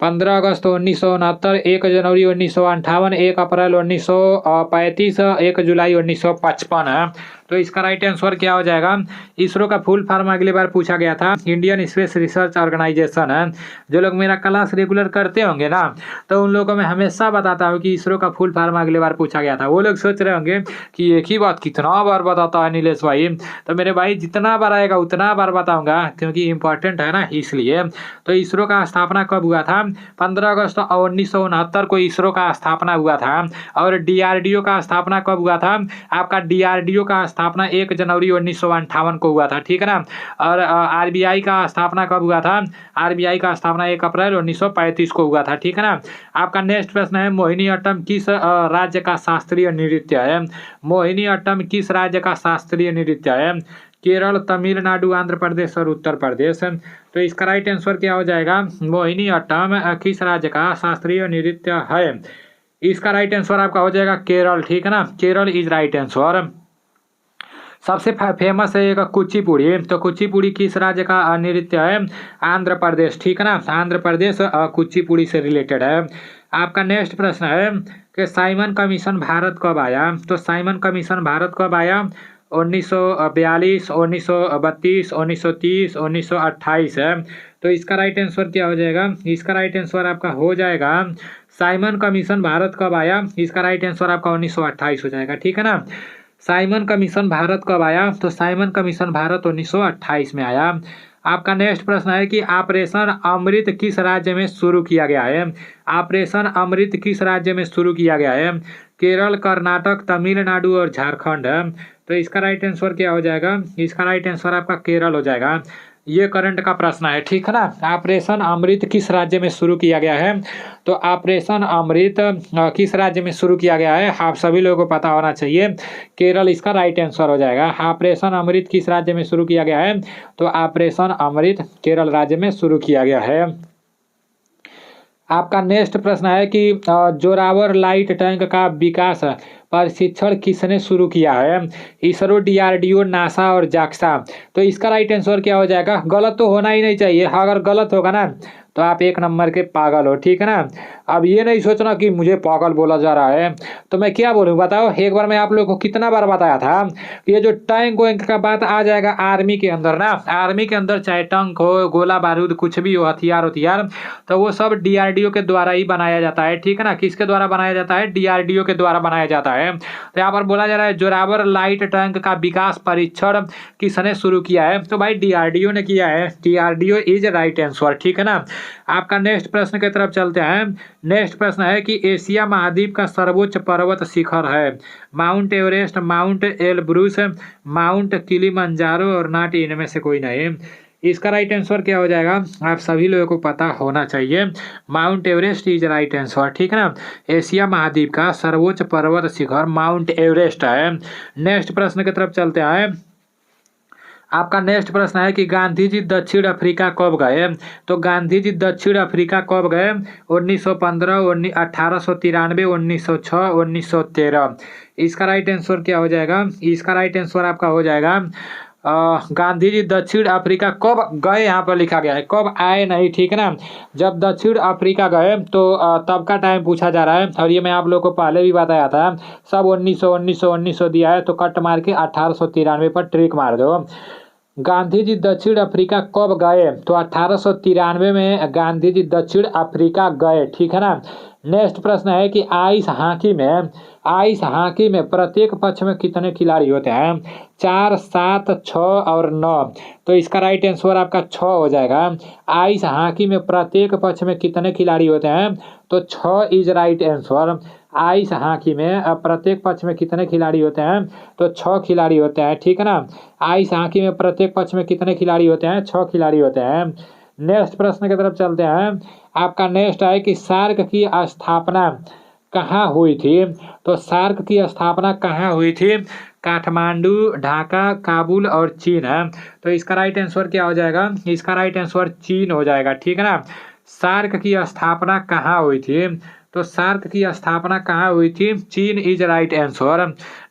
15 अगस्त 1969, 1 जनवरी 1958, 1 अप्रैल 1935, 1 जुलाई 1955 है। तो इसका राइट आंसर क्या हो जाएगा? इसरो का फुल फॉर्म अगली बार पूछा गया था, इंडियन स्पेस रिसर्च ऑर्गेनाइजेशन है। जो लोग मेरा क्लास रेगुलर करते होंगे ना, तो उन लोगों को मैं हमेशा बताता हूँ कि इसरो का फुल फॉर्म अगली बार पूछा गया था। वो लोग सोच रहे होंगे कि एक ही बात कितना बार बताता है नीलेश भाई। तो मेरे भाई जितना बार आएगा उतना बार बताऊंगा, क्योंकि इंपॉर्टेंट है ना, इसलिए। तो इसरो का स्थापना कब हुआ था? 15 अगस्त 1969 को इसरो का स्थापना हुआ था। और डीआरडीओ का स्थापना कब हुआ था? आपका डीआरडीओ का स्थापना 1 जनवरी 1958 को हुआ था, ठीक है ना। और आरबीआई का स्थापना कब हुआ था? आरबीआई का स्थापना 1 अप्रैल 1935 को हुआ था, ठीक है ना। आपका नेक्स्ट प्रश्न है, मोहिनीअट्टम किस राज्य का शास्त्रीय नृत्य है? मोहिनीअट्टम किस राज्य का शास्त्रीय नृत्य है? केरल, तमिलनाडु, आंध्र प्रदेश और उत्तर प्रदेश। तो इसका राइट आंसर क्या हो जाएगा? मोहिनीअट्टम किस राज्य का शास्त्रीय नृत्य है? इसका राइट आंसर आपका हो जाएगा केरल, ठीक है ना। Kerala is right answer. सबसे फेमस है एक कुचिपुड़ी। तो कुचिपुड़ी किस राज्य का नृत्य है? आंध्र प्रदेश, ठीक है ना। आंध्र प्रदेश कुचिपुड़ी से रिलेटेड है। आपका नेक्स्ट प्रश्न है कि साइमन कमीशन भारत कब आया? तो साइमन कमीशन भारत कब आया? 1942, 1932, 1930, 1928 है। तो इसका राइट आंसर क्या हो जाएगा? इसका राइट आंसर आपका हो जाएगा, साइमन कमीशन भारत कब आया? इसका राइट आंसर आपका 1928 हो जाएगा, ठीक है ना। साइमन कमीशन भारत कब आया? तो साइमन कमीशन भारत 1928 में आया। आपका नेक्स्ट प्रश्न है कि ऑपरेशन अमृत किस राज्य में शुरू किया गया है? ऑपरेशन अमृत किस राज्य में शुरू किया गया है? केरल, कर्नाटक, तमिलनाडु और झारखंड है। तो इसका राइट आंसर क्या हो जाएगा? इसका राइट आंसर आपका केरल हो जाएगा। ये करंट का प्रश्न है, ठीक है ना। ऑपरेशन अमृत किस राज्य में शुरू किया गया है? तो ऑपरेशन अमृत किस राज्य में शुरू किया गया है? आप सभी लोगों को पता होना चाहिए, केरल इसका राइट आंसर हो जाएगा। ऑपरेशन अमृत किस राज्य में शुरू किया गया है? तो ऑपरेशन अमृत केरल राज्य में शुरू किया गया है। आपका नेक्स्ट प्रश्न है कि जोरावर लाइट टैंक का विकास प्रशिक्षण किसने शुरू किया है? इसरो, डीआरडीओ, नासा और जाक्सा। तो इसका राइट आंसर क्या हो जाएगा? गलत तो होना ही नहीं चाहिए, अगर गलत होगा ना तो आप 1 नंबर के पागल हो, ठीक है ना। अब ये नहीं सोचना कि मुझे पागल बोला जा रहा है, तो मैं क्या बोलूँ बताओ। एक बार मैं आप लोगों को कितना बार बताया था कि ये जो टैंक वैंक का बात आ जाएगा आर्मी के अंदर ना, आर्मी के अंदर चाहे टैंक हो, गोला बारूद कुछ भी हो, हथियार, तो वो सब डीआरडीओ के द्वारा ही बनाया जाता है, ठीक है ना। किसके द्वारा बनाया जाता है? डीआरडीओ के द्वारा बनाया जाता है। तो यहाँ पर बोला जा रहा है जोरावर लाइट टैंक का विकास परीक्षण किसने शुरू किया है? तो भाई डीआरडीओ ने किया है। डीआरडीओ इज राइट आंसर, ठीक है ना। आपका नेक्स्ट प्रश्न की तरफ चलते हैं। नेक्स्ट प्रश्न है कि एशिया महाद्वीप का सर्वोच्च पर्वत शिखर है? Mount Everest, mount Elbrus, mount Kilimanjaro और नॉट, इनमें से कोई नहीं। इसका राइट आंसर क्या हो जाएगा? आप सभी लोगों को पता होना चाहिए, mount Everest is right answer, ठीक है ना। एशिया महाद्वीप का सर्वोच्च पर्वत शिखर माउंट एवरेस्ट है। नेक्स्ट प्रश्न की तरफ चलते हैं। आपका नेक्स्ट प्रश्न है कि गांधी जी दक्षिण अफ्रीका कब गए? तो गांधी जी दक्षिण अफ्रीका कब गए? 1915, 1893, 1906, 1913। इसका राइट आंसर क्या हो जाएगा? इसका राइट आंसर आपका हो जाएगा गांधी जी दक्षिण अफ्रीका कब गए, यहाँ पर लिखा गया है, कब आए नहीं, ठीक है ना। जब दक्षिण अफ्रीका गए तो तब का टाइम पूछा जा रहा है, और ये मैं आप लोगों को पहले भी बताया था। सब 1900 दिया है, तो कट मार के 1893 पर ट्रिक मार दो। गांधी जी दक्षिण अफ्रीका कब गए? तो 1893 में गांधी जी दक्षिण अफ्रीका गए, ठीक है ना। नेक्स्ट प्रश्न है कि आइस हॉकी में प्रत्येक पक्ष में कितने खिलाड़ी होते हैं? 4, 7, 6 और 9। तो इसका राइट आंसर आपका 6 हो जाएगा। आइस हॉकी में प्रत्येक पक्ष में कितने खिलाड़ी होते हैं? तो 6 is right answer. Ice hockey में प्रत्येक पक्ष में कितने खिलाड़ी होते हैं? तो 6 खिलाड़ी होते हैं, ठीक है ना। आइस हॉकी में प्रत्येक पक्ष में कितने खिलाड़ी होते हैं? 6 खिलाड़ी होते हैं। नेक्स्ट प्रश्न की तरफ चलते हैं। आपका नेक्स्ट है कि सार्क की स्थापना कहाँ हुई थी? तो सार्क की स्थापना कहाँ हुई थी? काठमांडू, ढाका, काबुल और चीन है। तो इसका राइट आंसर क्या हो जाएगा? इसका राइट आंसर चीन हो जाएगा, ठीक है ना। सार्क की स्थापना कहाँ हुई थी? तो सार्क की स्थापना कहाँ हुई थी? चीन इज राइट आंसर।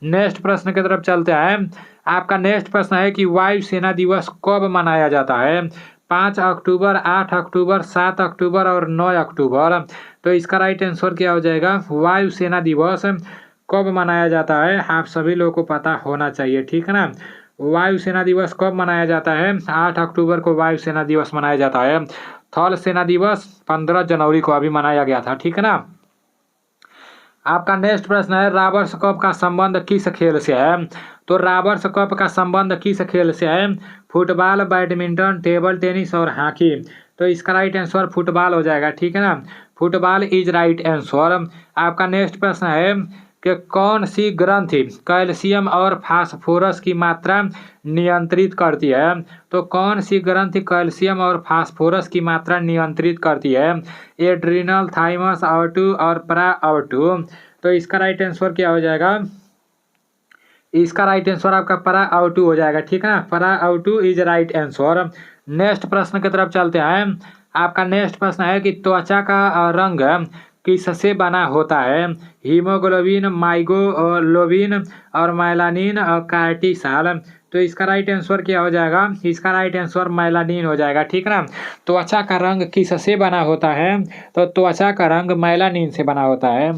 नेक्स्ट प्रश्न की तरफ चलते हैं। आपका नेक्स्ट प्रश्न है कि वायुसेना दिवस कब मनाया जाता है? 5 अक्टूबर, 8 अक्टूबर, 7 अक्टूबर और 9 अक्टूबर। तो इसका राइट आंसर क्या हो जाएगा? वायुसेना दिवस कब मनाया जाता है? आप सभी लोगों को पता होना चाहिए, ठीक है ना। वायुसेना दिवस कब मनाया जाता है? 8 अक्टूबर को वायुसेना दिवस मनाया जाता है। थल सेना दिवस 15 जनवरी को अभी मनाया गया था, ठीक है ना। आपका नेक्स्ट प्रश्न है, रॉबर्ट्स कप का संबंध किस खेल से है? तो रॉबर्ट्स कप का संबंध किस खेल से है? फुटबॉल, बैडमिंटन, टेबल टेनिस और हॉकी। तो इसका राइट आंसर फुटबॉल हो जाएगा, ठीक है ना। Football is right answer. आपका नेक्स्ट प्रश्न है कि कौन सी ग्रंथि कैल्शियम और फास्फोरस की मात्रा नियंत्रित करती है? तो कौन सी ग्रंथि कैल्शियम और फास्फोरस की मात्रा नियंत्रित करती है? एड्रिनल, थाइमस, आवर्टू और प्रा आवर्टू। तो इसका राइट आंसर क्या हो जाएगा? इसका राइट आंसर आपका प्रा आवर्टू हो जाएगा, ठीक है ना। प्रा आवर्टू इज राइट आंसर। नेक्स्ट प्रश्न की तरफ चलते हैं। आपका नेक्स्ट प्रश्न है कि त्वचा का रंग किससे बना होता है? हीमोग्लोबिन, माइग्लोबिन और मेलानिन और कार्टिसाल। तो इसका राइट आंसर क्या हो जाएगा? इसका राइट आंसर मेलानिन हो जाएगा, ठीक है ना। त्वचा का रंग किससे बना होता है? तो त्वचा का रंग मेलानिन से बना होता है।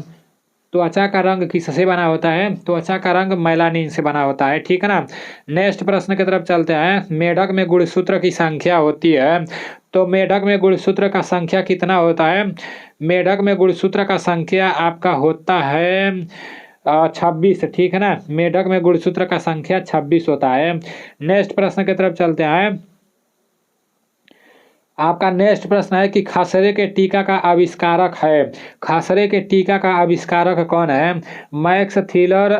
त्वचा का रंग किससे बना होता है? त्वचा का रंग मेलानिन से बना होता है, ठीक है ना। नेक्स्ट प्रश्न की तरफ चलते हैं। मेढक में गुणसूत्र की संख्या होती है, तो मेढक में गुणसूत्र का संख्या कितना होता है? मेढक में गुणसूत्र का संख्या आपका होता है 26, ठीक है ना। मेढक में गुणसूत्र का संख्या 26 होता है। नेक्स्ट प्रश्न की तरफ चलते हैं। आपका नेक्स्ट प्रश्न है कि खसरे के टीका का आविष्कारक है। खसरे के टीका का आविष्कारक कौन है? Max Theiler,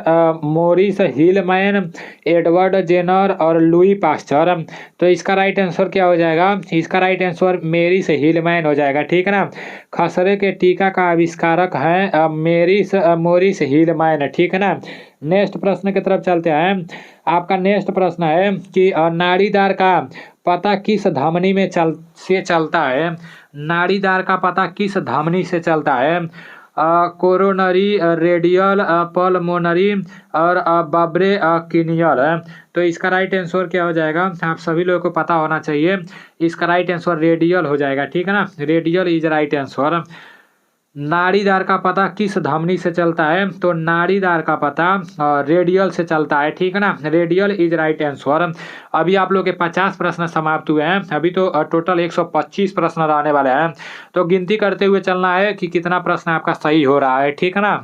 Morris Hilleman, Edward Jenner और लुई पास्चर। तो इसका राइट आंसर क्या हो जाएगा? इसका राइट आंसर मेरिस हिलमैन हो जाएगा, ठीक है ना। खसरे के टीका का आविष्कारक है मोरिस हिलमैन, ठीक है ना। नेक्स्ट प्रश्न की तरफ चलते हैं। आपका नेक्स्ट प्रश्न है कि नाड़ीदार का पता किस धमनी में चलता है? नाड़ीदार का पता किस धमनी से चलता है? कोरोनरी, रेडियल, पल्मोनरी और बब्रे किनियल। तो इसका राइट आंसर क्या हो जाएगा? आप सभी लोगों को पता होना चाहिए। इसका राइट आंसर रेडियल हो जाएगा, ठीक है ना। Radial is right answer. नाड़ीदार का पता किस धमनी से चलता है? तो नाड़ीदार का पता रेडियल से चलता है, ठीक है ना। Radial is right answer. अभी आप लोग के 50 प्रश्न समाप्त हुए हैं। अभी तो टोटल 125 प्रश्न रहने वाले हैं। तो गिनती करते हुए चलना है कि कितना प्रश्न आपका सही हो रहा है, ठीक है ना।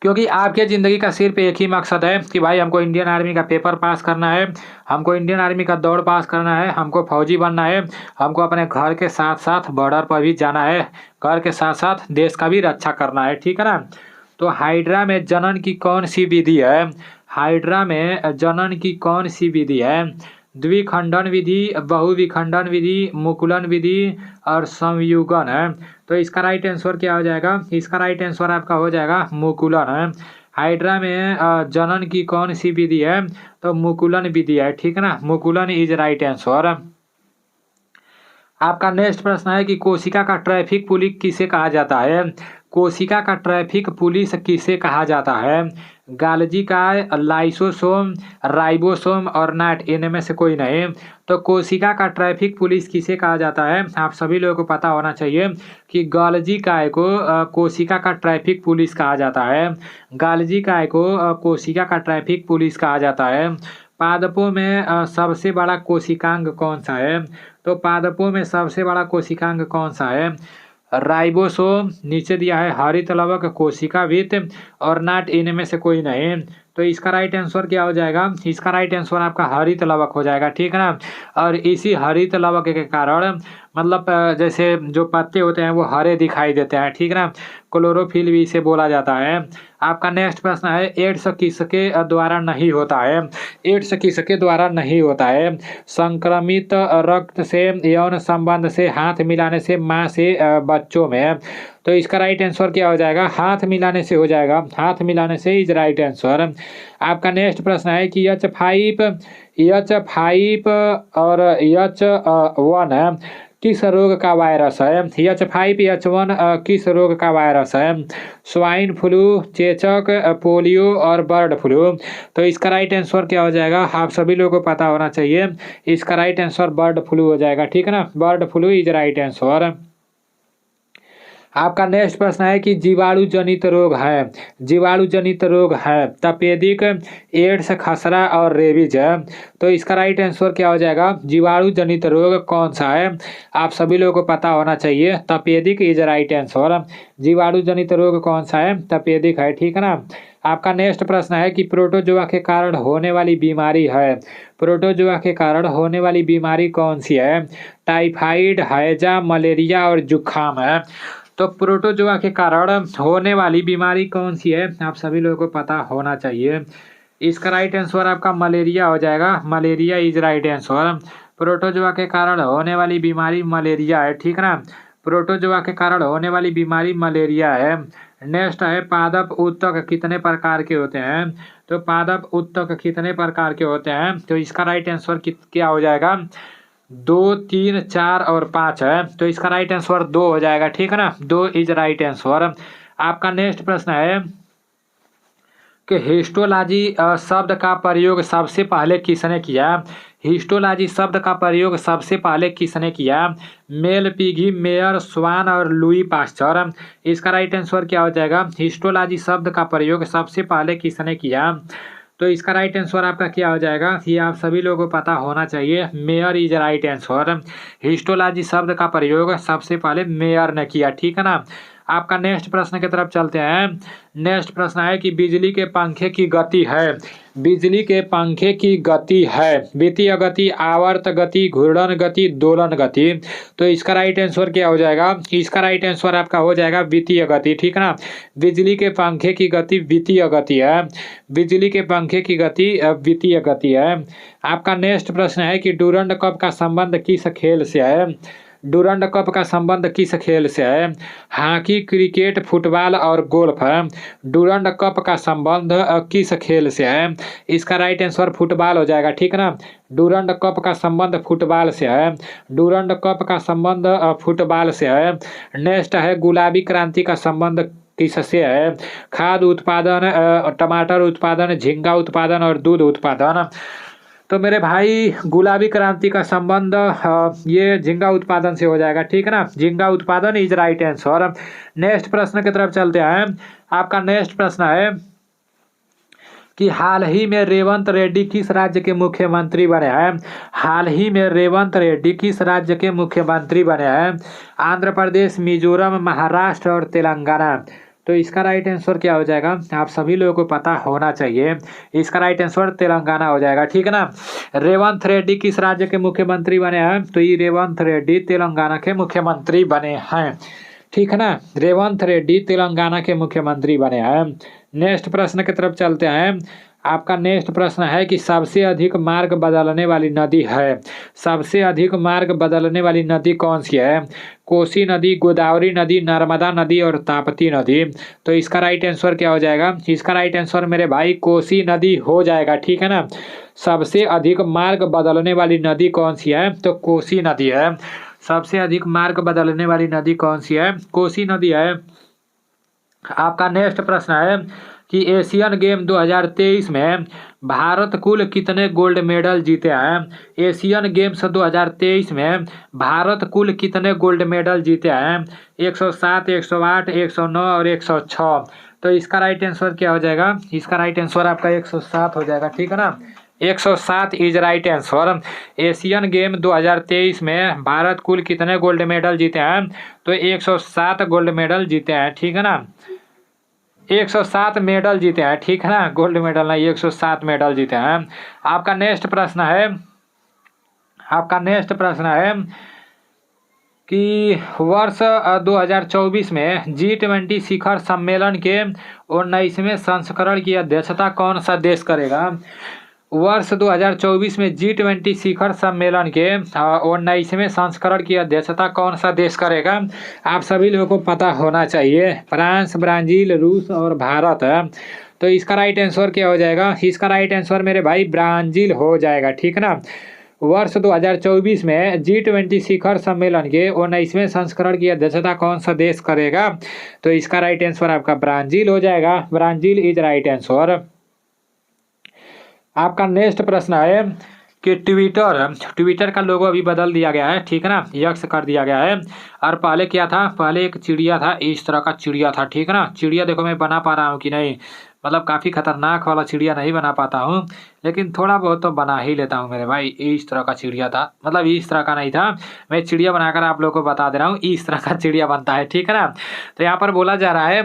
क्योंकि आपके ज़िंदगी का सिर्फ एक ही मकसद है कि भाई हमको इंडियन आर्मी का पेपर पास करना है, हमको इंडियन आर्मी का दौड़ पास करना है, हमको फौजी बनना है, हमको अपने घर के साथ साथ बॉर्डर पर भी जाना है, घर के साथ साथ देश का भी रक्षा करना है, ठीक है ना। तो हाइड्रा में जनन की कौन सी विधि है? हाइड्रा में जनन की कौन सी विधि है? द्विखंडन विधि, बहुविखंडन विधि, मुकुलन विधि और संयुगन है। तो इसका राइट आंसर क्या हो जाएगा? इसका राइट आंसर आपका हो जाएगा मुकुलन है। हाइड्रा में जनन की कौन सी विधि है? तो मुकुलन विधि है, ठीक है ना। मुकुलन इज राइट आंसर। आपका नेक्स्ट प्रश्न है कि कोशिका का ट्रैफिक पुलिस किसे कहा जाता है? कोशिका का ट्रैफिक पुलिस किसे कहा जाता है? गाल्जी काय, लाइसोसोम, राइबोसोम और नाट, इनमें से कोई नहीं। तो कोशिका का ट्रैफिक पुलिस किसे कहा जाता है? आप सभी लोगों को पता होना चाहिए कि गाल्जी काय को कोशिका का ट्रैफिक पुलिस कहा जाता है। गाल्जी काय को कोशिका का ट्रैफिक पुलिस कहा जाता है। पादपों में सबसे बड़ा कोशिकांग कौन सा है? तो पादपों में सबसे बड़ा कोशिकांग कौन सा है? राइबोसोम, नीचे दिया है हरित लवक, कोशिका भित्त और नाट, इनमें से कोई नहीं। तो इसका राइट आंसर क्या हो जाएगा? इसका राइट आंसर आपका हरित लवक हो जाएगा, ठीक है ना। और इसी हरित लवक के कारण मतलब जैसे जो पत्ते होते हैं वो हरे दिखाई देते हैं, ठीक है ना। क्लोरोफिल भी इसे बोला जाता है। आपका नेक्स्ट प्रश्न है एड्स किसके द्वारा नहीं होता है? एड्स किसके द्वारा नहीं होता है? संक्रमित रक्त से, यौन संबंध से, हाथ मिलाने से, माँ से बच्चों में। तो इसका राइट आंसर क्या हो जाएगा? हाथ मिलाने से हो जाएगा। हाथ मिलाने से इज राइट आंसर। आपका नेक्स्ट प्रश्न है कि H5 और H1 किस रोग का वायरस है? H5 H1 किस रोग का वायरस है? स्वाइन फ्लू, चेचक, पोलियो और बर्ड फ्लू। तो इसका राइट आंसर क्या हो जाएगा? आप सभी लोगों को पता होना चाहिए। इसका राइट आंसर बर्ड फ्लू हो जाएगा, ठीक है ना। Bird flu is right answer. आपका नेक्स्ट प्रश्न है कि जीवाणु जनित रोग है, जीवाणु जनित रोग है तपेदिक, एड्स, खसरा और रेबीज है। तो इसका राइट आंसर क्या हो जाएगा? जीवाणु जनित रोग कौन सा है? आप सभी लोगों को पता होना चाहिए, तपेदिक इज राइट आंसर। जीवाणु जनित रोग कौन सा है? तपेदिक है, ठीक है ना। आपका नेक्स्ट प्रश्न है कि प्रोटोजोआ के कारण होने वाली बीमारी है, प्रोटोजोआ के कारण होने वाली बीमारी कौन सी है? टाइफाइड, हैजा, मलेरिया और जुखाम है। तो प्रोटोजोआ के कारण होने वाली बीमारी कौन सी है? आप सभी लोगों को पता होना चाहिए। इसका राइट आंसर आपका मलेरिया हो जाएगा, malaria is right answer. Protozoa के कारण होने वाली बीमारी मलेरिया है, ठीक है ना। प्रोटोजोआ के कारण होने वाली बीमारी मलेरिया है। नेक्स्ट है पादप उत्तक कितने प्रकार के होते हैं? तो पादप उत्तक कितने प्रकार के होते हैं? तो इसका राइट आंसर क्या हो जाएगा? 2, 3, 4 और 5 है। तो इसका राइट आंसर 2 हो जाएगा, ठीक है ना। 2 इज राइट आंसर। आपका नेक्स्ट प्रश्न है कि हिस्टोलॉजी शब्द का प्रयोग सबसे पहले किसने किया? हिस्टोलॉजी शब्द का प्रयोग सबसे पहले किसने किया? मेल, पिगी, मेयर, स्वान और लुई पास्चर। इसका राइट आंसर क्या हो जाएगा? हिस्टोलॉजी शब्द का प्रयोग सबसे पहले किसने किया? तो इसका राइट आंसर आपका क्या हो जाएगा? ये आप सभी लोगों को पता होना चाहिए, mayor is right answer. Histology शब्द का प्रयोग सबसे पहले मेयर ने किया, ठीक है ना। आपका नेक्स्ट प्रश्न की तरफ चलते हैं। नेक्स्ट प्रश्न है कि बिजली के पंखे की गति है, बिजली के पंखे की गति है वितीय गति, आवर्त गति, घूर्णन गति, दोलन गति। तो इसका राइट आंसर क्या हो जाएगा? इसका राइट आंसर आपका हो जाएगा वितीय गति, ठीक है ना। बिजली के पंखे की गति वितीय गति है, बिजली के पंखे की गति वितीय गति है। आपका नेक्स्ट प्रश्न है कि डूरंड कप का संबंध किस खेल से है? डूरंड कप का संबंध किस खेल से है? हॉकी, क्रिकेट, फुटबॉल और गोल्फ है। डूरंड कप का संबंध किस खेल से है? इसका राइट आंसर फुटबॉल हो जाएगा, ठीक है ना। डूरंड कप का संबंध फुटबॉल से है, डूरंड कप का संबंध फुटबॉल से है। नेक्स्ट है गुलाबी क्रांति का संबंध किससे है? खाद्य उत्पादन, टमाटर उत्पादन, झींगा उत्पादन और दूध उत्पादन। तो मेरे भाई गुलाबी क्रांति का संबंध ये झींगा उत्पादन से हो जाएगा, ठीक है ना। झींगा उत्पादन इज राइट आंसर। नेक्स्ट प्रश्न की तरफ चलते हैं। आपका नेक्स्ट प्रश्न है कि हाल ही में रेवंत रेड्डी किस राज्य के मुख्यमंत्री बने हैं? हाल ही में रेवंत रेड्डी किस राज्य के मुख्यमंत्री बने हैं? आंध्र प्रदेश, मिजोरम, महाराष्ट्र और तेलंगाना। तो इसका राइट आंसर क्या हो जाएगा? आप सभी लोगों को पता होना चाहिए, इसका राइट आंसर तेलंगाना हो जाएगा, ठीक है ना। रेवंत रेड्डी किस राज्य के मुख्यमंत्री बने हैं? तो ये रेवंत रेड्डी तेलंगाना के मुख्यमंत्री बने हैं, ठीक है ना। रेवंत रेड्डी तेलंगाना के मुख्यमंत्री बने हैं। नेक्स्ट प्रश्न की तरफ चलते हैं। आपका नेक्स्ट प्रश्न है कि सबसे अधिक मार्ग बदलने वाली नदी है, सबसे अधिक मार्ग बदलने वाली नदी कौन सी है? कोसी नदी, गोदावरी नदी, नर्मदा नदी और ताप्ती नदी। तो इसका राइट आंसर क्या हो जाएगा? इसका राइट आंसर मेरे भाई कोसी नदी हो जाएगा, ठीक है ना। सबसे अधिक मार्ग बदलने वाली नदी कौन सी है? तो कोसी नदी है। सबसे अधिक मार्ग बदलने वाली नदी कौन सी है? कोसी नदी है। आपका नेक्स्ट प्रश्न है कि एशियन गेम 2023 में भारत कुल कितने गोल्ड मेडल जीते हैं? एशियन गेम्स 2023 में भारत कुल कितने गोल्ड मेडल जीते हैं? 107, 108, 109 और 106। तो इसका राइट आंसर क्या हो जाएगा? इसका राइट आंसर आपका 107 हो जाएगा, ठीक है ना। 107 is right answer. Asian game 2023 में भारत कुल कितने गोल्ड मेडल जीते हैं? तो 107 गोल्ड मेडल जीते हैं, ठीक है ना। 107 मेडल जीते हैं, ठीक है ना। गोल्ड मेडल नहीं, 107 मेडल जीते हैं। आपका नेक्स्ट प्रश्न है, आपका नेक्स्ट प्रश्न है कि वर्ष 2024 में G20 शिखर सम्मेलन के 19वें संस्करण की अध्यक्षता कौन सा देश करेगा? वर्ष 2024 में G20 शिखर सम्मेलन के 19वें संस्करण की अध्यक्षता कौन सा देश करेगा? आप सभी लोगों को पता होना चाहिए, फ्रांस, ब्राज़ील, रूस और भारत है। तो इसका राइट आंसर क्या हो जाएगा? इसका राइट आंसर मेरे भाई ब्राज़ील हो जाएगा, ठीक है ना। वर्ष 2024 में G20 शिखर सम्मेलन के 19वें संस्करण की अध्यक्षता कौन सा देश करेगा? तो इसका राइट आंसर आपका ब्राज़ील हो जाएगा। Brazil is right answer. आपका नेक्स्ट प्रश्न है कि ट्विटर ट्विटर का लोगो अभी बदल दिया गया है, ठीक है ना, यक्स कर दिया गया है। और पहले क्या था, पहले एक चिड़िया था, इस तरह का चिड़िया था, ठीक है ना। चिड़िया देखो मैं बना पा रहा हूँ कि नहीं, मतलब काफ़ी खतरनाक वाला चिड़िया नहीं बना पाता हूँ, लेकिन थोड़ा बहुत तो बना ही लेता हूँ मेरे भाई। इस तरह का चिड़िया था, मतलब इस तरह का नहीं था, मैं चिड़िया बनाकर आप लोगों को बता दे रहा हूँ, इस तरह का चिड़िया बनता है, ठीक है ना। तो यहाँ पर बोला जा रहा है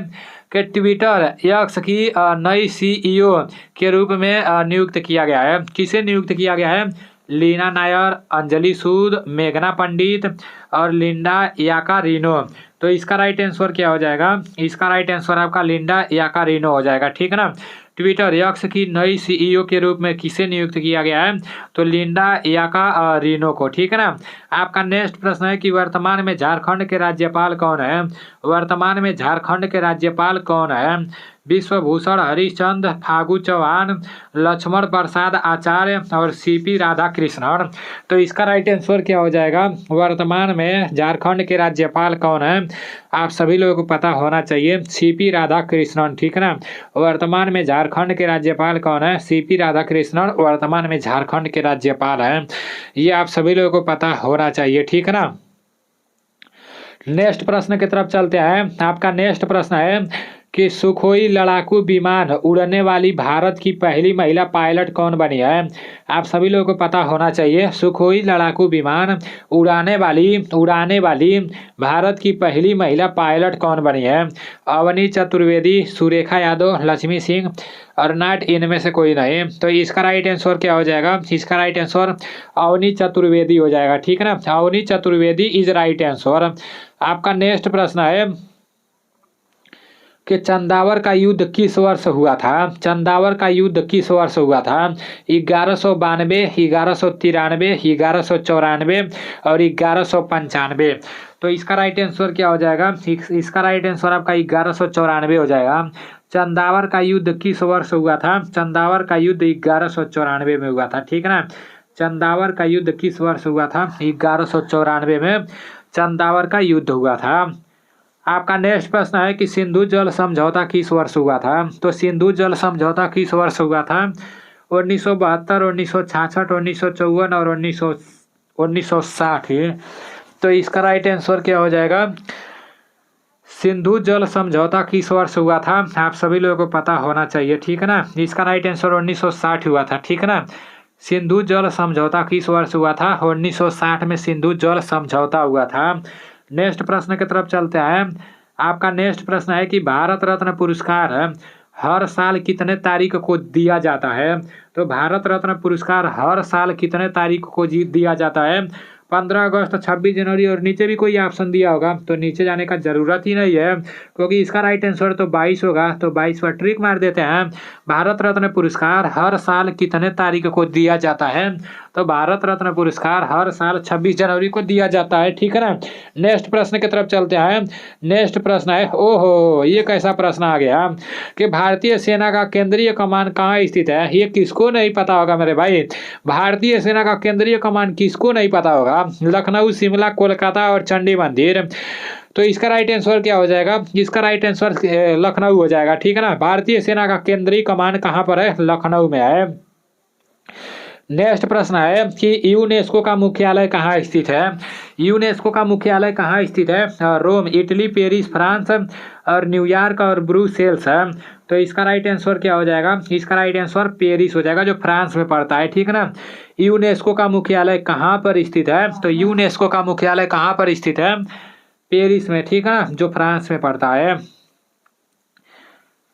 कि ट्विटर एक्स की नई सीईओ के रूप में नियुक्त किया गया है। किसे नियुक्त किया गया है? लीना नायर, अंजलि सूद, मेघना पंडित और लिंडा याकारिनो। तो इसका राइट आंसर क्या हो जाएगा? इसका राइट आंसर आपका लिंडा याकारिनो हो जाएगा, ठीक है ना। ट्विटर एक्स की नई सीईओ के रूप में किसे नियुक्त किया गया है? तो लिंडा याकारिनो को, ठीक है ना। आपका नेक्स्ट प्रश्न है कि वर्तमान में झारखंड के राज्यपाल कौन है? वर्तमान में झारखंड के राज्यपाल कौन है? विश्वभूषण हरिश्चंद्र, फागू चौहान, लक्ष्मण प्रसाद आचार्य और सीपी राधाकृष्णन। तो इसका राइट आंसर क्या हो जाएगा? वर्तमान में झारखंड के राज्यपाल कौन है? आप सभी लोगों को पता होना चाहिए, सीपी राधाकृष्णन, ठीक है ना। वर्तमान में झारखंड के राज्यपाल कौन है? सीपी राधाकृष्णन वर्तमान में झारखंड के राज्यपाल हैं, ये आप सभी लोगों को पता होना चाहिए, ठीक है ना। नेक्स्ट प्रश्न की तरफ चलते हैं। आपका नेक्स्ट प्रश्न है कि सुखोई लड़ाकू विमान उड़ने वाली भारत की पहली महिला पायलट कौन बनी है? आप सभी लोगों को पता होना चाहिए, सुखोई लड़ाकू विमान उड़ाने वाली भारत की पहली महिला पायलट कौन बनी है? अवनी चतुर्वेदी, सुरेखा यादव, लक्ष्मी सिंह और नाट इनमें से कोई नहीं। तो इसका राइट आंसर क्या हो जाएगा? इसका राइट आंसर अवनी चतुर्वेदी हो जाएगा, ठीक है ना। Avni Chaturvedi is right answer. आपका नेक्स्ट प्रश्न है कि चंदावर का युद्ध किस वर्ष हुआ था? चंदावर का युद्ध किस वर्ष हुआ था? 1192, 1193, 1194 और 1195। तो इसका राइट आंसर क्या हो जाएगा? इसका राइट आंसर आपका 1194 हो जाएगा। चंदावर का युद्ध किस वर्ष हुआ था? चंदावर का युद्ध 1194 में हुआ था, ठीक है ना। चंदावर का युद्ध किस वर्ष हुआ था? 1194 में चंदावर का युद्ध हुआ था। आपका नेक्स्ट प्रश्न है कि सिंधु जल समझौता किस वर्ष हुआ था? तो सिंधु जल समझौता किस वर्ष हुआ था? 1972, 1966, 1954 और 1960। तो इसका राइट आंसर क्या हो जाएगा? सिंधु जल समझौता किस वर्ष हुआ था? आप सभी लोगों को पता होना चाहिए, ठीक है ना। इसका राइट आंसर 1960 हुआ था, ठीक है ना। सिंधु जल समझौता किस वर्ष हुआ था? 1960 में सिंधु जल समझौता हुआ था। नेक्स्ट प्रश्न की तरफ चलते हैं। आपका नेक्स्ट प्रश्न है कि भारत रत्न पुरस्कार हर साल कितने तारीख को दिया जाता है? तो भारत रत्न पुरस्कार हर साल कितने तारीख को दिया जाता है? 15 अगस्त, 26 जनवरी और नीचे भी कोई ऑप्शन दिया होगा, तो नीचे जाने का जरूरत ही नहीं है, क्योंकि इसका राइट आंसर तो 22 होगा। तो 22 पर ट्रिक मार देते हैं। भारत रत्न पुरस्कार हर साल कितने तारीख को दिया जाता है? तो भारत रत्न पुरस्कार हर साल 26 जनवरी को दिया जाता है, ठीक है ना। नेक्स्ट प्रश्न की तरफ चलते हैं। नेक्स्ट प्रश्न है, ओहो ये कैसा प्रश्न आ गया कि भारतीय सेना का केंद्रीय कमान कहाँ स्थित है? ये किसको नहीं पता होगा मेरे भाई? भारतीय सेना का केंद्रीय कमान किसको नहीं पता होगा? लखनऊ, शिमला, कोलकाता और चंडी मंदिर। तो इसका राइट आंसर क्या हो जाएगा? इसका राइट आंसर लखनऊ हो जाएगा, ठीक है ना। भारतीय सेना का केंद्रीय कमान कहाँ पर है? लखनऊ में है। नेक्स्ट प्रश्न है कि यूनेस्को का मुख्यालय कहाँ स्थित है? यूनेस्को का मुख्यालय कहाँ स्थित है? रोम, इटली, पेरिस फ्रांस और न्यूयॉर्क और ब्रुसेल्स है। तो इसका राइट आंसर क्या हो जाएगा? इसका राइट आंसर पेरिस हो जाएगा, जो फ्रांस में पड़ता है, ठीक है ना। यूनेस्को का मुख्यालय कहाँ पर स्थित है? तो यूनेस्को का मुख्यालय कहाँ पर स्थित है? पेरिस में, ठीक है ना, जो फ्रांस में पड़ता है।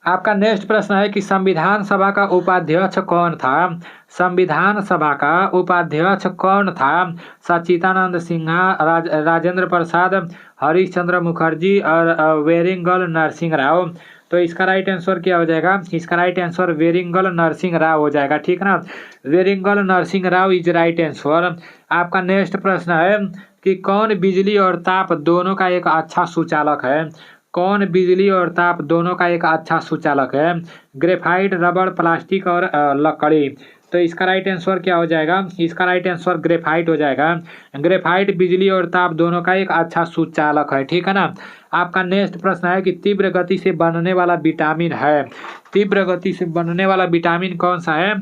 आपका नेक्स्ट प्रश्न है कि संविधान सभा का उपाध्यक्ष कौन था? संविधान सभा का उपाध्यक्ष कौन था? सच्चिदानंद सिन्हा, राजेंद्र प्रसाद, हरीश चंद्र मुखर्जी और वेरिंगल नरसिंह राव। तो इसका राइट आंसर क्या हो जाएगा? इसका राइट आंसर वेरिंगल नरसिंह राव हो जाएगा, ठीक है ना। वेरिंगल Narasimha Rao is right answer. आपका नेक्स्ट प्रश्न है कि कौन बिजली और ताप दोनों का एक अच्छा सुचालक है? कौन बिजली और ताप दोनों का एक अच्छा सुचालक है? ग्रेफाइट, रबड़, प्लास्टिक और लकड़ी। तो इसका राइट आंसर क्या हो जाएगा? इसका राइट आंसर ग्रेफाइट हो जाएगा। ग्रेफाइट बिजली और ताप दोनों का एक अच्छा सुचालक है, ठीक है ना। आपका नेक्स्ट प्रश्न है कि तीव्र गति से बनने वाला विटामिन है। तीव्र गति से बनने वाला विटामिन कौन सा है?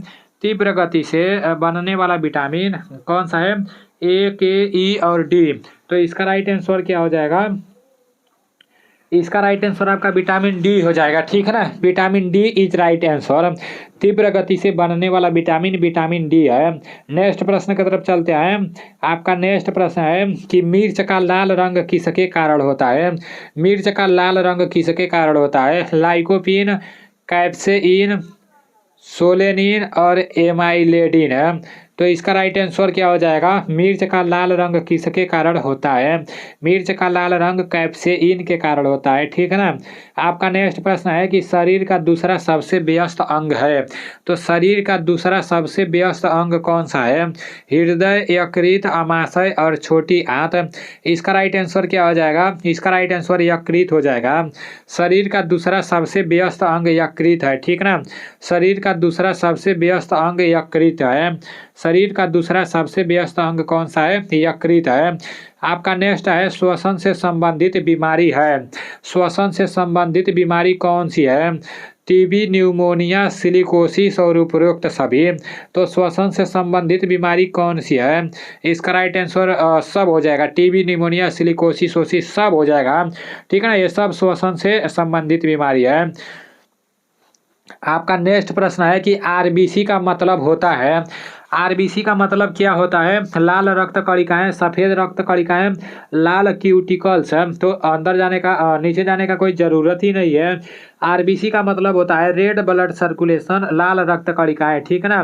तीव्र गति से बनने वाला विटामिन कौन सा है? ए, के, ई और डी। तो इसका राइट आंसर क्या हो जाएगा? इसका राइट आंसर आपका विटामिन डी हो जाएगा, ठीक है ना। Vitamin D is right answer. तीव्र गति से बनने वाला विटामिन विटामिन डी है। नेक्स्ट प्रश्न की तरफ चलते हैं। आपका नेक्स्ट प्रश्न है कि मिर्च का लाल रंग किसके कारण होता है? मिर्च का लाल रंग किसके कारण होता है? लाइकोपीन, कैप्सेइन, सोलेनिन और एमाइलेडिन है। तो इसका राइट आंसर क्या हो जाएगा? मिर्च का लाल रंग किसके कारण होता है? मिर्च का लाल रंग कैप्सेइन के कारण होता है, ठीक है ना। आपका नेक्स्ट प्रश्न है कि शरीर का दूसरा सबसे व्यस्त अंग है। तो शरीर का दूसरा सबसे व्यस्त अंग कौन सा है? हृदय, यकृत, अमाशय और छोटी आंत। इसका राइट आंसर क्या हो जाएगा? इसका राइट आंसर यकृत हो जाएगा। शरीर का दूसरा सबसे व्यस्त अंग यकृत है, ठीक ना। शरीर का दूसरा सबसे व्यस्त अंग यकृत है। शरीर का दूसरा सबसे व्यस्त अंग कौन सा है? यकृत है। आपका नेक्स्ट है श्वसन से संबंधित बीमारी है। श्वसन से संबंधित बीमारी कौन सी है? टीबी, न्यूमोनिया, सिलिकोसिस और उपरोक्त सभी। तो श्वसन से संबंधित बीमारी कौन सी है? इसका राइट आंसर सब हो जाएगा। टीबी, न्यूमोनिया, सिलिकोसिस ओसिस सब हो जाएगा, ठीक है ना। ये सब श्वसन से संबंधित बीमारी है। आपका नेक्स्ट प्रश्न है कि आरबीसी का मतलब होता है। आरबीसी का मतलब क्या होता है? लाल रक्त कणिकाएं, सफेद रक्त कणिकाएं, लाल क्यूटिकल्स है। तो अंदर जाने का नीचे जाने का कोई ज़रूरत ही नहीं है। आरबीसी का मतलब होता है रेड ब्लड सर्कुलेशन, लाल रक्त कणिकाएं, ठीक है ना।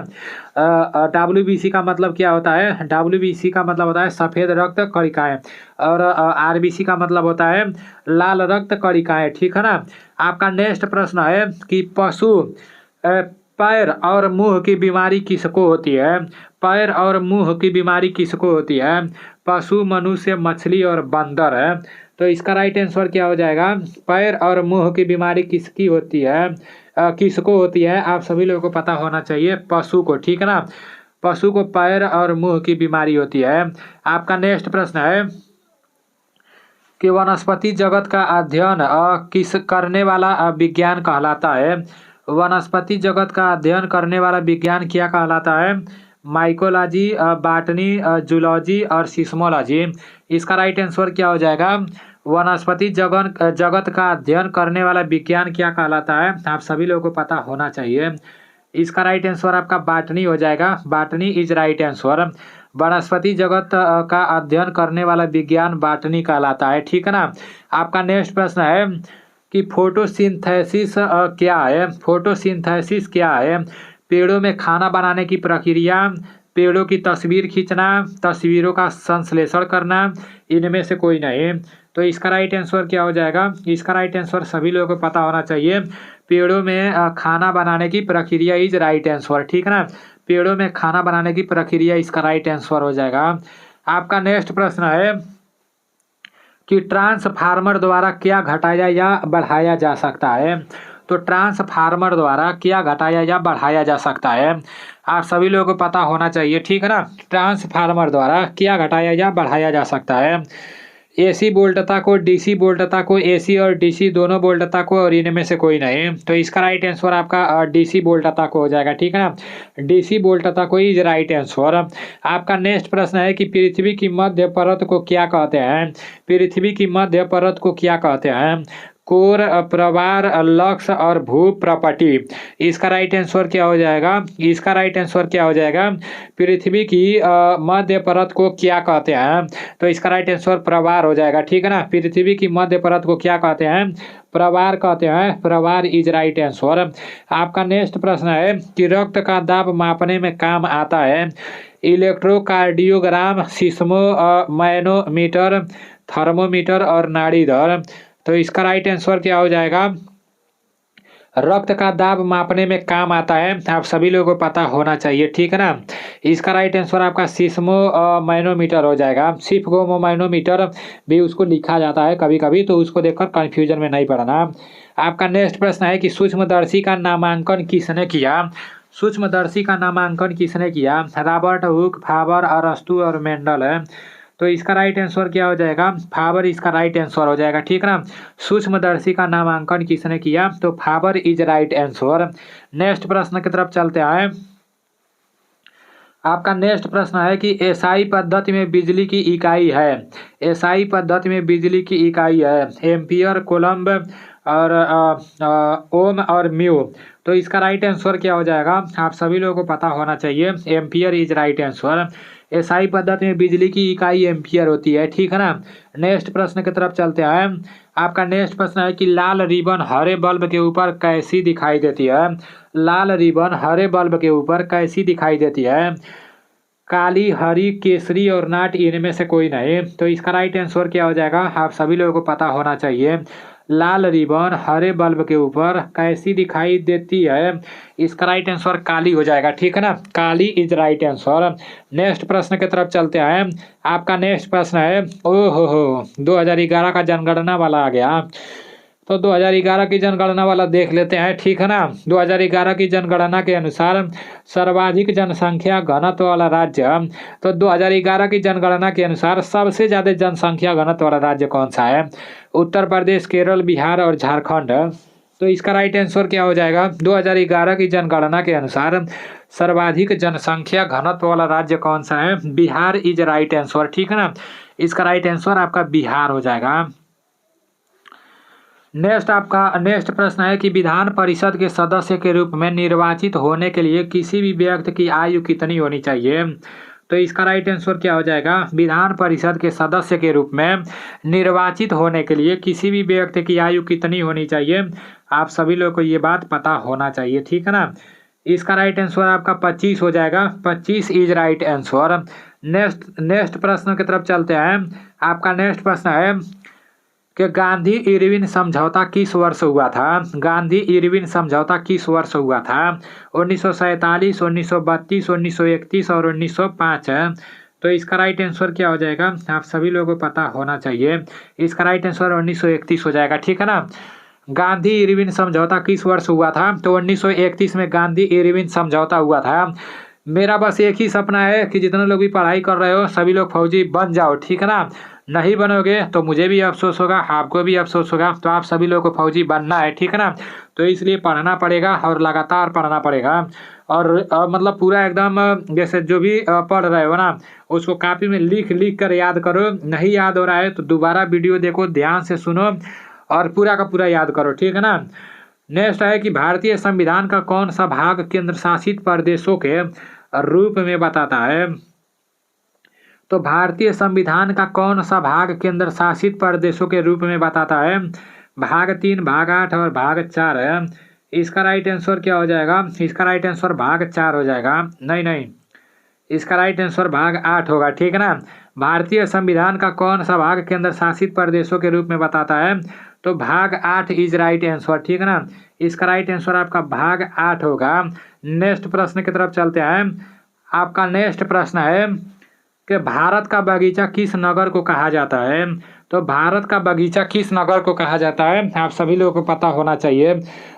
डब्ल्यूबीसी का मतलब क्या होता है? डब्ल्यूबीसी का मतलब होता है सफ़ेद रक्त कणिकाएं और आरबीसी का मतलब होता है लाल रक्त कणिकाएं, ठीक है ना। आपका नेक्स्ट प्रश्न है कि पशु पैर और मुंह की बीमारी किसको होती है? पैर और मुंह की बीमारी किसको होती है? पशु, मनुष्य, मछली और बंदर है। तो इसका राइट आंसर क्या हो जाएगा? पैर और मुंह की बीमारी किसकी होती है? किसको होती है? आप सभी लोगों को पता होना चाहिए, पशु को, ठीक है ना। पशु को पैर और मुंह की बीमारी होती है। आपका नेक्स्ट प्रश्न है कि वनस्पति जगत का अध्ययन किस करने वाला विज्ञान कहलाता है? वनस्पति जगत का अध्ययन करने वाला विज्ञान क्या कहलाता है? माइकोलॉजी, बॉटनी, जूलॉजी और सिस्मोलॉजी। इसका राइट आंसर क्या हो जाएगा? वनस्पति जगत का अध्ययन करने वाला विज्ञान क्या कहलाता है? आप सभी लोगों को पता होना चाहिए। इसका राइट आंसर आपका बॉटनी हो जाएगा। Botany is right answer. वनस्पति जगत का अध्ययन करने वाला विज्ञान बॉटनी कहलाता है, ठीक है ना। आपका नेक्स्ट प्रश्न है कि फोटोसिंथेसिस क्या है? फोटोसिंथेसिस क्या है? पेड़ों में खाना बनाने की प्रक्रिया, पेड़ों की तस्वीर खींचना, तस्वीरों का संश्लेषण करना, इनमें से कोई नहीं। तो इसका राइट आंसर क्या हो जाएगा? इसका राइट आंसर सभी लोगों को पता होना चाहिए। पेड़ों में खाना बनाने की प्रक्रिया इज राइट आंसर, ठीक है ना। पेड़ों में खाना बनाने की प्रक्रिया इसका राइट आंसर हो जाएगा। आपका नेक्स्ट प्रश्न है कि ट्रांसफार्मर द्वारा क्या घटाया या बढ़ाया जा सकता है? तो ट्रांसफार्मर द्वारा क्या घटाया या बढ़ाया जा सकता है? आप सभी लोगों को पता होना चाहिए, ठीक है ना। ट्रांसफार्मर द्वारा क्या घटाया या बढ़ाया जा सकता है? एसी वोल्टता को, डीसी वोल्टता को, एसी और डीसी दोनों वोल्टता को, और इनमें से कोई नहीं। तो इसका राइट आंसर आपका डीसी वोल्टता को हो जाएगा, ठीक है ना। डीसी वोल्टता को इज राइट आंसर। आपका नेक्स्ट प्रश्न है कि पृथ्वी की मध्य परत को क्या कहते हैं? पृथ्वी की मध्य परत को क्या कहते हैं? कोर, प्रवार, लक्स और भू प्रपटी। इसका राइट आंसर क्या हो जाएगा? इसका राइट आंसर क्या हो जाएगा? पृथ्वी की मध्य परत को क्या कहते हैं? तो इसका राइट आंसर प्रवार हो जाएगा, ठीक है ना। पृथ्वी की मध्य परत को क्या कहते हैं? प्रवार कहते हैं। प्रवार इज राइट आंसर। आपका नेक्स्ट प्रश्न है कि रक्त का दाब मापने में काम आता है इलेक्ट्रोकार्डियोग्राम, सिस्मो मैनोमीटर, थर्मोमीटर और नाड़ी दर। तो इसका राइट आंसर क्या हो जाएगा? रक्त का दाब मापने में काम आता है। आप सभी लोगों को पता होना चाहिए, ठीक है ना। इसका राइट आंसर आपका सिस्मो मैनोमीटर हो जाएगा। सिफ्गो मैनोमीटर भी उसको लिखा जाता है कभी कभी, तो उसको देखकर कंफ्यूजन में नहीं पड़ना। आपका नेक्स्ट प्रश्न है कि सूक्ष्मदर्शी का नामांकन किसने किया? सूक्ष्मदर्शी का नामांकन किसने किया? रॉबर्ट हुक, फाबर, अरस्तु और मेंडल है। तो इसका राइट आंसर क्या हो जाएगा? फाबर इसका राइट आंसर हो जाएगा, ठीक है ना। सूक्ष्मदर्शी का नामांकन किसने किया? तो फाबर इज राइट आंसर। नेक्स्ट प्रश्न की तरफ चलते हैं। आपका नेक्स्ट प्रश्न है कि एसआई पद्धति में बिजली की इकाई है। एसआई पद्धति में बिजली की इकाई है एम्पियर, कोलम्ब और ओम और म्यू। तो इसका राइट आंसर क्या हो जाएगा, आप सभी लोगों को पता होना चाहिए, ampere is right answer. SI पद्धति में बिजली की इकाई एम्पियर होती है, ठीक है ना। नेक्स्ट प्रश्न की तरफ चलते हैं। आपका नेक्स्ट प्रश्न है कि लाल रिबन हरे बल्ब के ऊपर कैसी दिखाई देती है। लाल रिबन हरे बल्ब के ऊपर कैसी दिखाई देती है, काली, हरी, केसरी और नाट, इनमें से कोई नहीं। तो इसका राइट आंसर क्या हो जाएगा, आप सभी लोगों को पता होना चाहिए, लाल रिबन हरे बल्ब के ऊपर कैसी दिखाई देती है, इसका राइट आंसर काली हो जाएगा, ठीक है ना। काली इज राइट आंसर। नेक्स्ट प्रश्न की तरफ चलते हैं। आपका नेक्स्ट प्रश्न है, ओहो हो 2011 का जनगणना वाला आ गया। तो 2011 की जनगणना वाला देख लेते हैं, ठीक है ना। 2011 की जनगणना के अनुसार सर्वाधिक जनसंख्या घनत्व वाला राज्य, तो 2011 की जनगणना के अनुसार सबसे ज़्यादा जनसंख्या घनत्व वाला राज्य कौन सा है, उत्तर प्रदेश, केरल, बिहार और झारखंड। तो इसका राइट आंसर क्या हो जाएगा, 2011 की जनगणना के अनुसार सर्वाधिक जनसंख्या घनत्व वाला राज्य कौन सा है, बिहार इज राइट आंसर, ठीक है ना। इसका राइट आंसर आपका बिहार हो जाएगा। नेक्स्ट प्रश्न है कि विधान परिषद के सदस्य के रूप में निर्वाचित होने के लिए किसी भी व्यक्ति की आयु कितनी होनी चाहिए। तो इसका राइट आंसर क्या हो जाएगा, विधान परिषद के सदस्य के रूप में निर्वाचित होने के लिए किसी भी व्यक्ति की आयु कितनी होनी चाहिए, आप सभी लोगों को ये बात पता होना चाहिए, ठीक है ना। इसका राइट आंसर आपका 25 हो जाएगा, 25 इज राइट आंसर। नेक्स्ट प्रश्न की तरफ चलते हैं। आपका नेक्स्ट प्रश्न है कि गांधी इरविन समझौता किस वर्ष हुआ था। गांधी इरविन समझौता किस वर्ष हुआ था, 1947, 1932, 1931 और 1905। तो इसका राइट आंसर क्या हो जाएगा, आप सभी लोगों को पता होना चाहिए, इसका राइट आंसर 1931 हो जाएगा, ठीक है ना। गांधी इरविन समझौता किस वर्ष हुआ था, तो 1931 में गांधी इरविन समझौता हुआ था। मेरा बस एक ही सपना है कि जितने लोग भी पढ़ाई कर रहे हो सभी लोग फौजी बन जाओ, ठीक है ना। नहीं बनोगे तो मुझे भी अफसोस होगा, आपको भी अफसोस होगा, तो आप सभी लोगों को फौजी बनना है, ठीक है ना। तो इसलिए पढ़ना पड़ेगा और लगातार पढ़ना पड़ेगा और मतलब पूरा एकदम जैसे जो भी पढ़ रहे हो ना उसको कॉपी में लिख कर याद करो। नहीं याद हो रहा है तो दोबारा वीडियो देखो, ध्यान से सुनो और पूरा का पूरा याद करो, ठीक है ना। नेक्स्ट है कि भारतीय संविधान का कौन सा भाग केंद्र शासित प्रदेशों के रूप में बताता है। तो भारतीय संविधान का कौन सा भाग केंद्र शासित प्रदेशों के रूप में बताता है, भाग 3, भाग 8 और भाग 4 है। इसका राइट आंसर क्या हो जाएगा, इसका राइट आंसर भाग 4 हो जाएगा। नहीं, इसका राइट आंसर भाग 8 होगा, ठीक है ना। भारतीय संविधान का कौन सा भाग केंद्र शासित प्रदेशों के रूप में बताता है, तो भाग 8 इज राइट आंसर, ठीक है ना। इसका राइट आंसर आपका भाग 8 होगा। नेक्स्ट प्रश्न की तरफ चलते हैं। आपका नेक्स्ट प्रश्न है कि भारत का बगीचा किस नगर को कहा जाता है। तो भारत का बगीचा किस नगर को कहा जाता है, आप सभी लोगों को पता होना चाहिए।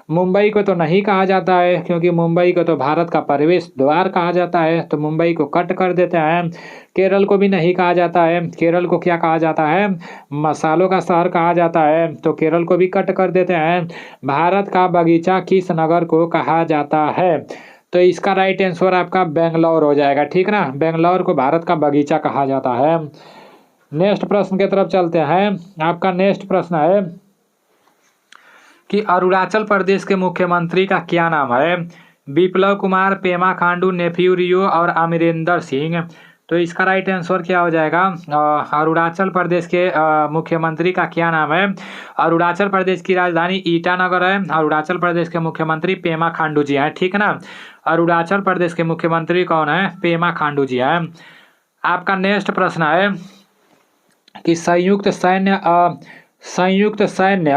मुंबई को तो नहीं कहा जाता है क्योंकि मुंबई को तो भारत का प्रवेश द्वार कहा जाता है, तो मुंबई को कट कर देते हैं। केरल को भी नहीं कहा जाता है, केरल को क्या कहा जाता है, मसालों का शहर कहा जाता है, तो केरल को भी कट कर देते हैं। भारत का बगीचा किस नगर को कहा जाता है, तो इसका राइट आंसर आपका बेंगलोर हो जाएगा, ठीक ना। बेंगलोर को भारत का बगीचा कहा जाता है। नेक्स्ट प्रश्न की तरफ चलते हैं। आपका नेक्स्ट प्रश्न है कि अरुणाचल प्रदेश के मुख्यमंत्री का क्या नाम है। विप्लव कुमार, पेमा खांडू, नेफ्यू रियो और अमरिंदर सिंह। तो इसका राइट आंसर क्या हो जाएगा, अरुणाचल प्रदेश के मुख्यमंत्री का क्या नाम है। अरुणाचल प्रदेश की राजधानी ईटानगर है। अरुणाचल प्रदेश के मुख्यमंत्री पेमा खांडू जी हैं, ठीक है ना। अरुणाचल प्रदेश के मुख्यमंत्री कौन है, पेमा खांडू जी हैं। आपका नेक्स्ट प्रश्न है कि संयुक्त सैन्य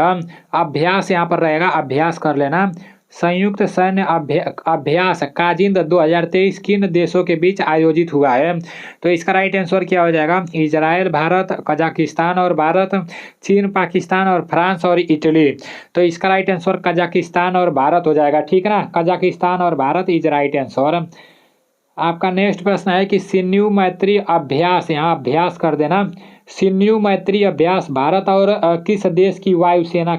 अभ्यास यहाँ पर रहेगा, अभ्यास कर लेना। संयुक्त सैन्य अभ्यास काजिंद 2023 किन देशों के बीच आयोजित हुआ है। तो इसका राइट आंसर क्या हो जाएगा, इजराइल, भारत, कजाकिस्तान और भारत, चीन, पाकिस्तान और फ्रांस और इटली। तो इसका राइट आंसर कजाकिस्तान और भारत हो जाएगा, ठीक है ना। कजाकिस्तान और भारत इज राइट आंसर। आपका नेक्स्ट प्रश्न है कि सिन्यू मैत्री अभ्यास, यहाँ अभ्यास कर देना। सिन्यू मैत्री अभ्यास भारत और किस देश की वायुसेना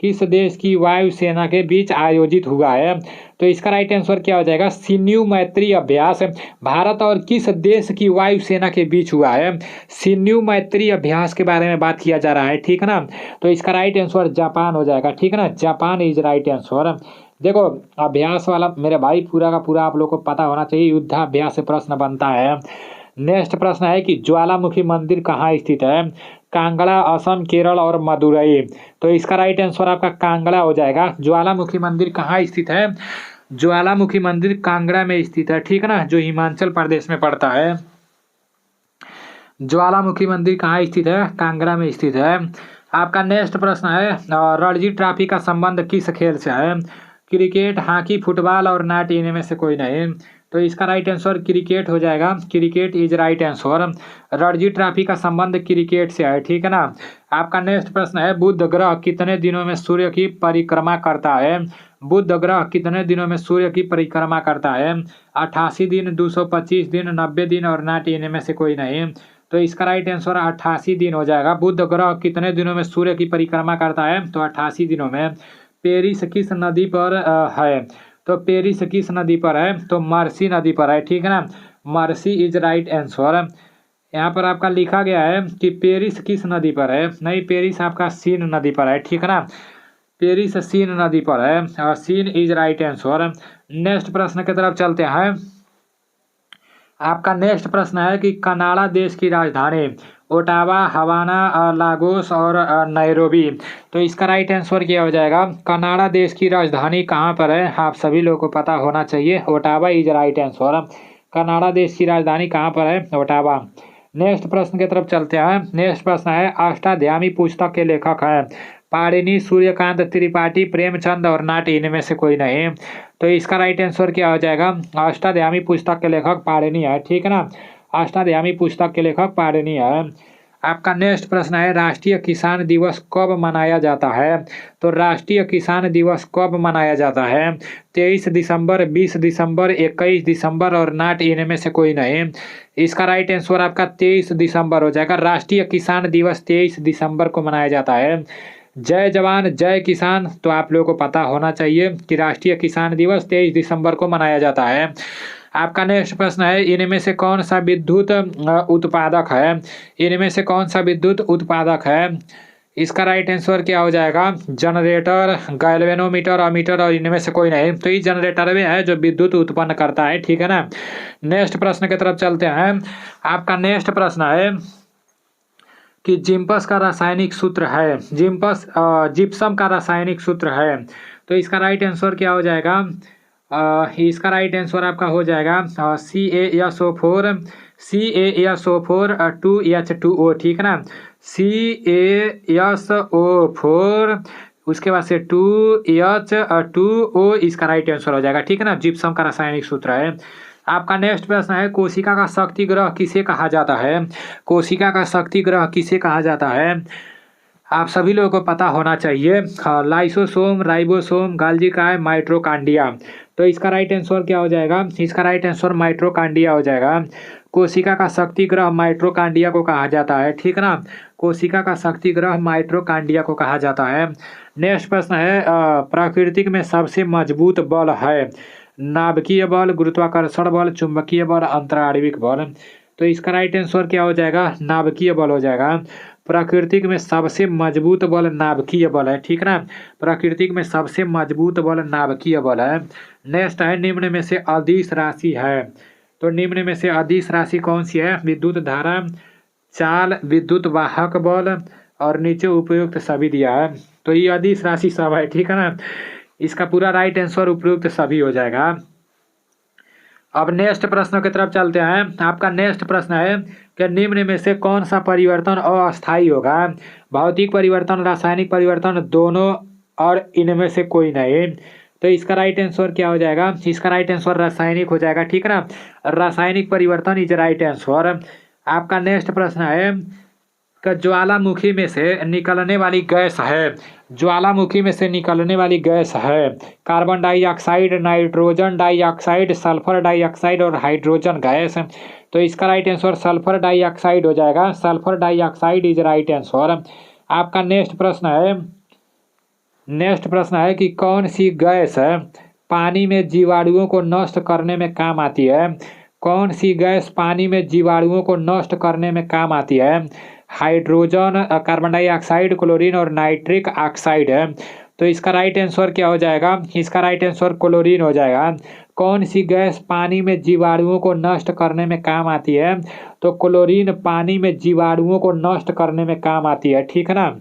किस देश की वायुसेना के बीच आयोजित हुआ है? तो इसका राइट आंसर क्या हो जाएगा? सिन्यू मैत्री अभ्यास भारत और किस देश की वायुसेना के बीच हुआ है? सिन्यू मैत्री अभ्यास के बारे में बात किया जा रहा है, ठीक है ना। तो इसका राइट आंसर जापान हो जाएगा, ठीक है ना। Japan is right answer. देखो अभ्यास वाला मेरे भाई पूरा का पूरा आप लोग को पता होना चाहिए, युद्धाभ्यास से प्रश्न बनता है। नेक्स्ट प्रश्न है कि ज्वालामुखी मंदिर कहाँ स्थित है? कांगड़ा, असम, केरल और मदुरई। तो इसका राइट आंसर आपका कांगड़ा हो जाएगा। ज्वालामुखी मंदिर कहाँ स्थित है? ज्वालामुखी मंदिर कांगड़ा में स्थित है, ठीक है ना, जो हिमाचल प्रदेश में पड़ता है। ज्वालामुखी मंदिर कहाँ स्थित है? कांगड़ा में स्थित है। आपका नेक्स्ट प्रश्न है रणजी ट्रॉफी का संबंध किस खेल से है? क्रिकेट, हॉकी, फुटबॉल और नाट, इनमें से कोई नहीं। तो इसका राइट आंसर क्रिकेट हो जाएगा। Cricket is right answer. Ranji trophy का संबंध क्रिकेट से है, ठीक है ना। आपका नेक्स्ट प्रश्न है बुध ग्रह कितने दिनों में सूर्य की परिक्रमा करता है? बुध ग्रह कितने दिनों में सूर्य की परिक्रमा करता है? 88 दिन, 225 दिन, 90 दिन और नाट, इनमें से कोई नहीं। तो इसका राइट आंसर 88 दिन हो जाएगा। बुध ग्रह कितने दिनों में सूर्य की परिक्रमा करता है? तो 88 दिनों में। पेरिस किस नदी पर है? तो पेरिस किस नदी पर है? तो मर्सी नदी पर है, ठीक है ना। Mercy is right answer. यहाँ पर आपका लिखा गया है कि पेरिस किस नदी पर है, नहीं, पेरिस आपका सीन नदी पर है, ठीक है ना। पेरिस सीन नदी पर है और Seine is right answer. Next प्रश्न की तरफ चलते हैं। आपका नेक्स्ट प्रश्न है कि कनाडा देश की राजधानी ओटावा, हवाना, लागोस और नैरोबी। तो इसका राइट आंसर क्या हो जाएगा? कनाडा देश की राजधानी कहाँ पर है? आप सभी लोगों को पता होना चाहिए, Ottawa is right answer. Canada देश की राजधानी कहाँ पर है? ओटावा। नेक्स्ट प्रश्न की तरफ चलते हैं। नेक्स्ट प्रश्न है अष्टाध्यायी पुस्तक के लेखक हैं पाणिनि, सूर्यकांत त्रिपाठी, प्रेमचंद और नाट, इनमें से कोई नहीं। तो इसका राइट आंसर क्या हो जाएगा? अष्टाध्यायी पुस्तक के लेखक पाणिनि है, ठीक है ना। अष्टाध्यायी पुस्तक के लेखक पाणिनि है। आपका नेक्स्ट प्रश्न है राष्ट्रीय किसान दिवस कब मनाया जाता है? तो राष्ट्रीय किसान दिवस कब मनाया जाता है? 23 दिसंबर, 20 दिसंबर, 21 दिसंबर और नाट, इनमें से कोई नहीं। इसका राइट आंसर आपका 23 दिसंबर हो जाएगा। राष्ट्रीय किसान दिवस 23 दिसंबर को मनाया जाता है। जय जवान जय किसान, तो आप लोगों को पता होना चाहिए कि राष्ट्रीय किसान दिवस 23 दिसंबर को मनाया जाता है। आपका नेक्स्ट प्रश्न है इनमें से कौन सा विद्युत उत्पादक है? इनमें से कौन सा विद्युत उत्पादक है? इसका राइट आंसर क्या हो जाएगा? जनरेटर, गैल्वेनोमीटर, अमीटर और इनमें से कोई नहीं। तो ये जनरेटर में है जो विद्युत उत्पन्न करता है, ठीक है ना। नेक्स्ट प्रश्न की तरफ चलते हैं। आपका नेक्स्ट प्रश्न है कि जिम्पस का रासायनिक सूत्र है, जिप्सम का रासायनिक सूत्र है। तो इसका राइट आंसर क्या हो जाएगा? इसका राइट आंसर आपका हो जाएगा CaSO4 2H2O, ठीक है ना। CaSO4 उसके बाद से 2H2O इसका राइट आंसर हो जाएगा, ठीक है ना। जिप्सम का रासायनिक सूत्र है। आपका नेक्स्ट प्रश्न है कोशिका का शक्ति ग्रह किसे कहा जाता है? कोशिका का शक्ति ग्रह किसे कहा जाता है? आप सभी लोगों को पता होना चाहिए। लाइसोसोम, राइबोसोम, गाल्जी काय, माइट्रोकांडिया। तो इसका राइट आंसर क्या हो जाएगा? इसका राइट आंसर माइट्रोकांडिया हो जाएगा। कोशिका का शक्ति ग्रह माइट्रोकांडिया को कहा जाता है, ठीक है ना। कोशिका का शक्ति ग्रह माइट्रोकांडिया को कहा जाता है। नेक्स्ट प्रश्न है प्राकृतिक में सबसे मजबूत बल है नाभिकीय बल, गुरुत्वाकर्षण बल, चुंबकीय बल, अंतराणविक बल। तो इसका राइट आंसर क्या हो जाएगा? नाभिकीय बल हो जाएगा। प्राकृतिक में सबसे मजबूत बल नाभिकीय बल है, ठीक है ना। प्राकृतिक में सबसे मजबूत बल नाभिकीय बल है। नेक्स्ट है निम्न में से अदिश राशि है। तो निम्न में से अदिश राशि कौन सी है? विद्युत धारा, चाल, विद्युत वाहक बल और नीचे उपयुक्त सभी दिया है। तो ये अदिश राशि सब है, ठीक है ना। इसका पूरा राइट आंसर उपयुक्त सभी हो जाएगा। अब नेक्स्ट प्रश्न की तरफ चलते हैं। आपका नेक्स्ट प्रश्न है कि निम्न में से कौन सा परिवर्तन अस्थायी होगा? भौतिक परिवर्तन, रासायनिक परिवर्तन, दोनों और इनमें से कोई नहीं। तो इसका राइट आंसर क्या हो जाएगा? इसका राइट आंसर रासायनिक हो जाएगा, ठीक है ना। रासायनिक परिवर्तन इज राइट आंसर। आपका नेक्स्ट प्रश्न है कि ज्वालामुखी में से निकलने वाली गैस है, ज्वालामुखी में से निकलने वाली गैस है carbon dioxide, nitrogen dioxide, sulphur dioxide और हाइड्रोजन गैस। तो इसका राइट आंसर सल्फर डाइऑक्साइड हो जाएगा। Sulphur dioxide is right answer. आपका नेक्स्ट प्रश्न है नेक्स्ट प्रश्न है कि कौन सी गैस पानी में जीवाणुओं को नष्ट करने में काम आती है। कौन सी गैस पानी में जीवाणुओं को नष्ट करने में काम आती है। हाइड्रोजन, कार्बन डाइऑक्साइड, क्लोरीन और नाइट्रिक ऑक्साइड है। तो इसका राइट आंसर क्या हो जाएगा। इसका राइट आंसर क्लोरीन हो जाएगा। कौन सी गैस पानी में जीवाणुओं को नष्ट करने में काम आती है। तो क्लोरीन पानी में जीवाणुओं को नष्ट करने में काम आती है, ठीक है ना।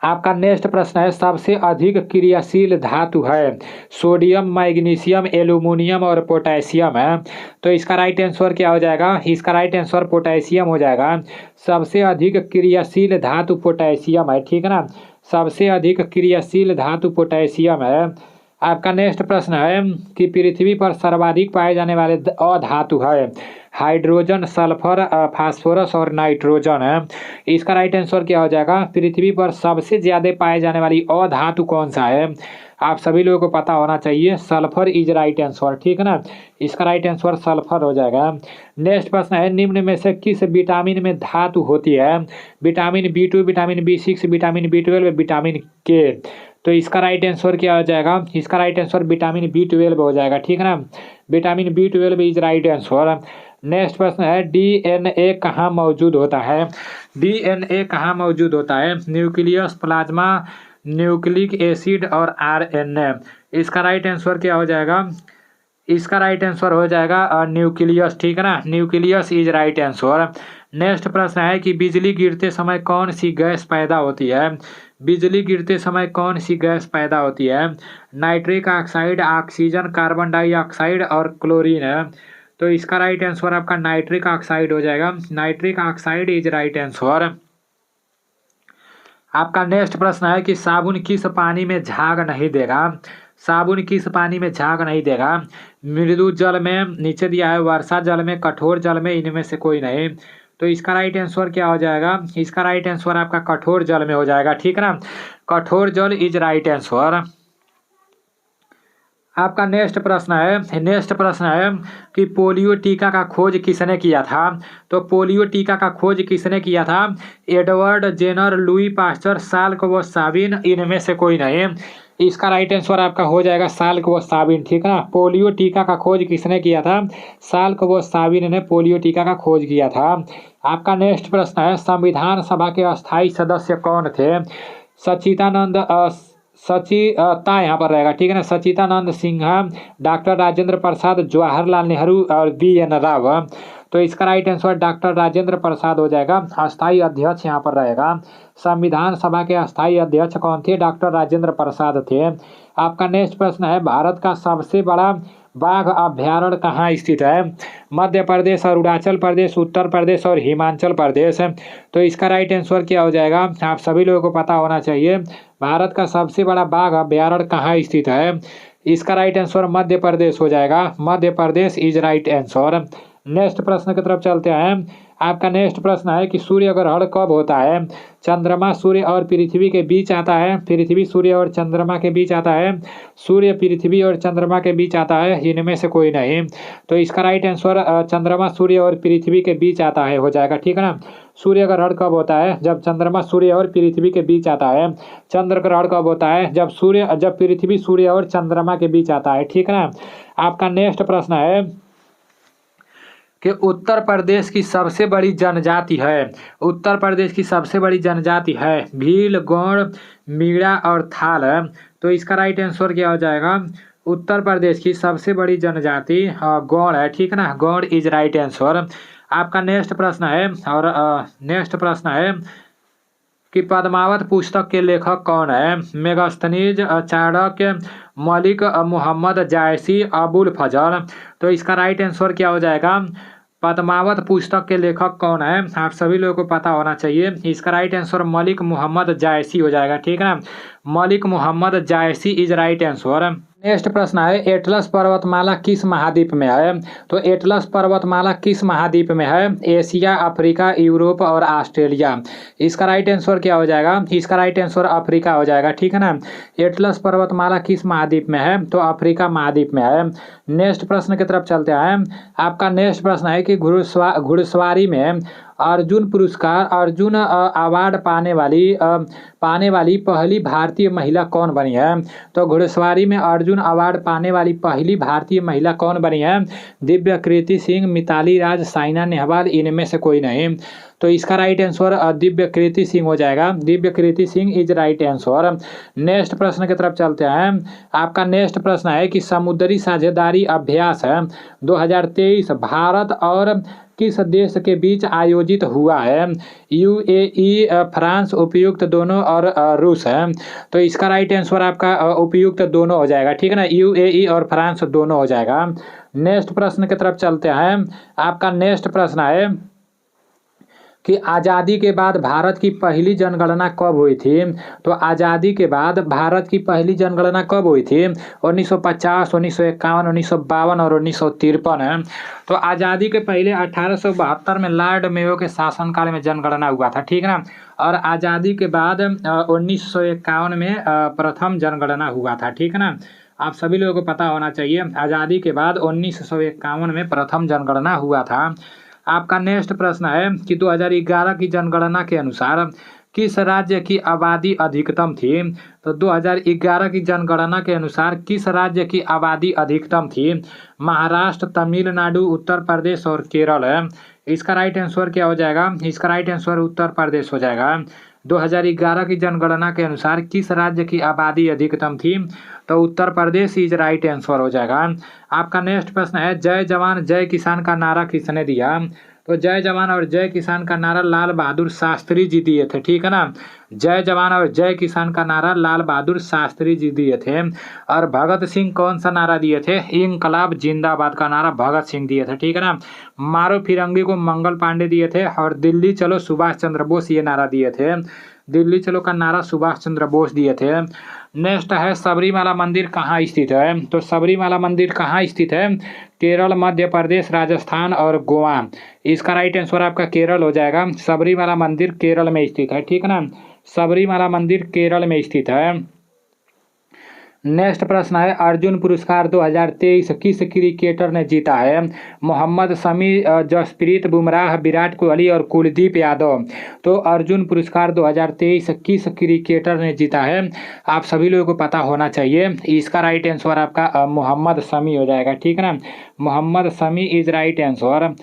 आपका नेक्स्ट प्रश्न है सबसे अधिक क्रियाशील धातु है। सोडियम, मैग्नीशियम, एल्यूमिनियम और पोटेशियम है। तो इसका राइट आंसर क्या हो जाएगा। इसका राइट आंसर पोटेशियम हो जाएगा। सबसे अधिक क्रियाशील धातु पोटेशियम है, ठीक है ना। सबसे अधिक क्रियाशील धातु पोटेशियम है। आपका नेक्स्ट प्रश्न है कि पृथ्वी पर सर्वाधिक पाए जाने वाले अधातु है। हाइड्रोजन, सल्फर, फास्फोरस और नाइट्रोजन है। इसका राइट आंसर क्या हो जाएगा। पृथ्वी पर सबसे ज़्यादा पाए जाने वाली अधातु कौन सा है। आप सभी लोगों को पता होना चाहिए, सल्फर इज राइट आंसर, ठीक है ना। इसका राइट आंसर सल्फर हो जाएगा। नेक्स्ट प्रश्न है निम्न में से किस विटामिन में धातु होती है। Vitamin B2, vitamin B6, vitamin B12, vitamin के। तो इसका राइट आंसर क्या हो जाएगा। इसका राइट आंसर विटामिन B12 हो जाएगा, ठीक है ना। Vitamin B12 is right answer. Next प्रश्न है DNA कहाँ मौजूद होता है। DNA कहाँ मौजूद होता है। न्यूक्लियस, प्लाज्मा, न्यूक्लिक एसिड और RNA। इसका राइट आंसर क्या हो जाएगा। इसका राइट आंसर हो जाएगा न्यूक्लियस, ठीक है ना। Nucleus is right answer. Next प्रश्न है कि बिजली गिरते समय कौन सी गैस पैदा होती है। बिजली गिरते समय कौन सी गैस पैदा होती है। Nitric oxide, oxygen, carbon dioxide और क्लोरीन है। तो इसका राइट आंसर आपका नाइट्रिक ऑक्साइड हो जाएगा। Nitric oxide is right answer. आपका नेक्स्ट प्रश्न है कि साबुन किस पानी में झाग नहीं देगा। साबुन किस पानी में झाग नहीं देगा। मृदु जल में, नीचे दिया है वर्षा जल में, कठोर जल में, इनमें से कोई नहीं। तो इसका राइट आंसर क्या हो जाएगा। इसका राइट आंसर आपका कठोर जल में हो जाएगा, ठीक है ना। कठोर जल इज राइट आंसर। आपका नेक्स्ट प्रश्न है कि पोलियो टीका का खोज किसने किया था। तो पोलियो टीका का खोज किसने किया था। Edward Jenner, Louis Pasteur, Salk व साबिन, इनमें से कोई नहीं। इसका राइट आंसर आपका हो जाएगा साल्क व साबिन, ठीक है ना। पोलियो टीका का खोज किसने किया था। साल्क व साबिन ने पोलियो टीका का खोज किया था। आपका नेक्स्ट प्रश्न है संविधान सभा के अस्थायी सदस्य कौन थे। सच्चिदानंद सचिता यहाँ पर रहेगा, ठीक है ना। सच्चिदानंद सिन्हा, डॉक्टर राजेंद्र प्रसाद, जवाहरलाल नेहरू और BN राव। तो इसका right answer doctor Rajendra Prasad हो जाएगा। अस्थायी अध्यक्ष यहाँ पर रहेगा। संविधान सभा के अस्थायी अध्यक्ष कौन थे। डॉक्टर राजेंद्र प्रसाद थे। आपका नेक्स्ट प्रश्न है भारत का सबसे बड़ा बाघ अभ्यारण्य कहाँ स्थित है। मध्य प्रदेश, अरुणाचल प्रदेश, उत्तर प्रदेश और हिमाचल प्रदेश। तो इसका राइट आंसर क्या हो जाएगा। आप सभी लोगों को पता होना चाहिए भारत का सबसे बड़ा बाघ अभ्यारण्य कहाँ स्थित है। इसका राइट आंसर मध्य प्रदेश हो जाएगा। Madhya Pradesh is right answer. Next प्रश्न की तरफ चलते हैं। आपका नेक्स्ट प्रश्न है कि सूर्य ग्रहण कब होता है। चंद्रमा सूर्य और पृथ्वी के बीच आता है। पृथ्वी सूर्य और चंद्रमा के बीच आता है। सूर्य पृथ्वी और चंद्रमा के बीच आता है, इनमें से कोई नहीं। तो इसका राइट आंसर चंद्रमा सूर्य और पृथ्वी के बीच आता है हो जाएगा, ठीक है ना। सूर्य ग्रहण कब होता है। जब चंद्रमा सूर्य और पृथ्वी के बीच आता है। चंद्र ग्रहण कब होता है। जब पृथ्वी सूर्य और चंद्रमा के बीच आता है, ठीक है ना। आपका नेक्स्ट प्रश्न है कि उत्तर प्रदेश की सबसे बड़ी जनजाति है। उत्तर प्रदेश की सबसे बड़ी जनजाति है भील, गौड़, मीणा और थाल है। तो इसका राइट आंसर क्या हो जाएगा। उत्तर प्रदेश की सबसे बड़ी जनजाति गौड़ है, ठीक है ना। Gaur is right answer. आपका नेक्स्ट प्रश्न है नेक्स्ट प्रश्न है कि पद्मावत पुस्तक के लेखक कौन है। मेगास्थनीज, चाणक्य, मलिक मोहम्मद जायसी, अबुल फजल। तो इसका राइट आंसर क्या हो जाएगा। पद्मावत पुस्तक के लेखक कौन है। आप सभी लोगों को पता होना चाहिए। इसका राइट आंसर मलिक मोहम्मद जायसी हो जाएगा, ठीक है ना। मलिक मोहम्मद जायसी इज राइट आंसर। नेक्स्ट प्रश्न है एटलस पर्वतमाला किस महाद्वीप में है। तो एटलस पर्वतमाला किस महाद्वीप में है। एशिया, अफ्रीका, यूरोप और ऑस्ट्रेलिया। इसका राइट आंसर क्या हो जाएगा। इसका राइट आंसर अफ्रीका हो जाएगा, ठीक है ना। एटलस पर्वतमाला किस महाद्वीप में है। तो अफ्रीका महाद्वीप में है। नेक्स्ट प्रश्न की तरफ चलते हैं। आपका नेक्स्ट प्रश्न है कि घुड़सवारी में अर्जुन पुरस्कार अर्जुन अवार्ड पाने वाली पहली भारतीय महिला कौन बनी है? तो घुड़सवारी में अर्जुन अवार्ड पाने वाली पहली भारतीय महिला कौन बनी है? दिव्या कीर्ति सिंह, मिताली राज, साइना नेहवाल, इनमें से कोई नहीं। तो इसका राइट आंसर दिव्या कीर्ति सिंह हो जाएगा। Divya Kirti Singh is right answer. Next प्रश्न की तरफ चलते हैं। आपका नेक्स्ट प्रश्न है कि समुद्री साझेदारी अभ्यास 2023 भारत और किस देश के बीच आयोजित हुआ है? यूएई, फ्रांस, उपयुक्त दोनों और रूस है। तो इसका राइट आंसर आपका उपयुक्त दोनों हो जाएगा, ठीक है ना। यूएई और फ्रांस दोनों हो जाएगा। नेक्स्ट प्रश्न की तरफ चलते हैं। आपका नेक्स्ट प्रश्न है कि आज़ादी के बाद भारत की पहली जनगणना कब हुई थी? तो आज़ादी के बाद भारत की पहली जनगणना कब हुई थी? 1950, 1951, 1952 और 1953 है। तो आज़ादी के पहले 1872 में लॉर्ड मेयो के शासनकाल में जनगणना हुआ था, ठीक है ना। और आज़ादी के बाद 1951 में प्रथम जनगणना हुआ था, ठीक है ना। आप सभी लोगों को पता होना चाहिए, आज़ादी के बाद 1951 में प्रथम जनगणना हुआ था। आपका नेक्स्ट प्रश्न है कि 2011 की जनगणना के अनुसार किस राज्य की आबादी अधिकतम थी? तो 2011 की जनगणना के अनुसार किस राज्य की आबादी अधिकतम थी? महाराष्ट्र, तमिलनाडु, उत्तर प्रदेश और केरल है। इसका राइट आंसर क्या हो जाएगा? इसका राइट आंसर उत्तर प्रदेश हो जाएगा। 2011 की जनगणना के अनुसार किस राज्य की आबादी अधिकतम थी? तो Uttar Pradesh is right answer हो जाएगा। आपका नेक्स्ट प्रश्न है जय जवान जय किसान का नारा किसने दिया? तो जय जवान और जय किसान का नारा लाल बहादुर शास्त्री जी दिए थे, ठीक है ना। जय जवान और जय किसान का नारा लाल बहादुर शास्त्री जी दिए थे। और भगत सिंह कौन सा नारा दिए थे? इंकलाब जिंदाबाद का नारा भगत सिंह दिए थे, ठीक है ना। मारो फिरंगी को मंगल पांडे दिए थे। और दिल्ली चलो सुभाष चंद्र बोस ये नारा दिए थे। दिल्ली चलो का नारा सुभाष चंद्र बोस दिए थे। नेक्स्ट है सबरीमाला मंदिर कहाँ स्थित है? तो सबरीमाला मंदिर कहाँ स्थित है? केरल, मध्य प्रदेश, राजस्थान और गोवा। इसका राइट आंसर आपका केरल हो जाएगा। सबरीमाला मंदिर केरल में स्थित है, ठीक है ना। सबरीमाला मंदिर केरल में स्थित है। नेक्स्ट प्रश्न है अर्जुन पुरस्कार 2023 किस क्रिकेटर ने जीता है? मोहम्मद शमी, जसप्रीत बुमराह, विराट कोहली और कुलदीप यादव। तो अर्जुन पुरस्कार 2023 किस क्रिकेटर ने जीता है? आप सभी लोगों को पता होना चाहिए। इसका राइट आंसर आपका मोहम्मद शमी हो जाएगा, ठीक है ना। Mohammed Shami is right answer.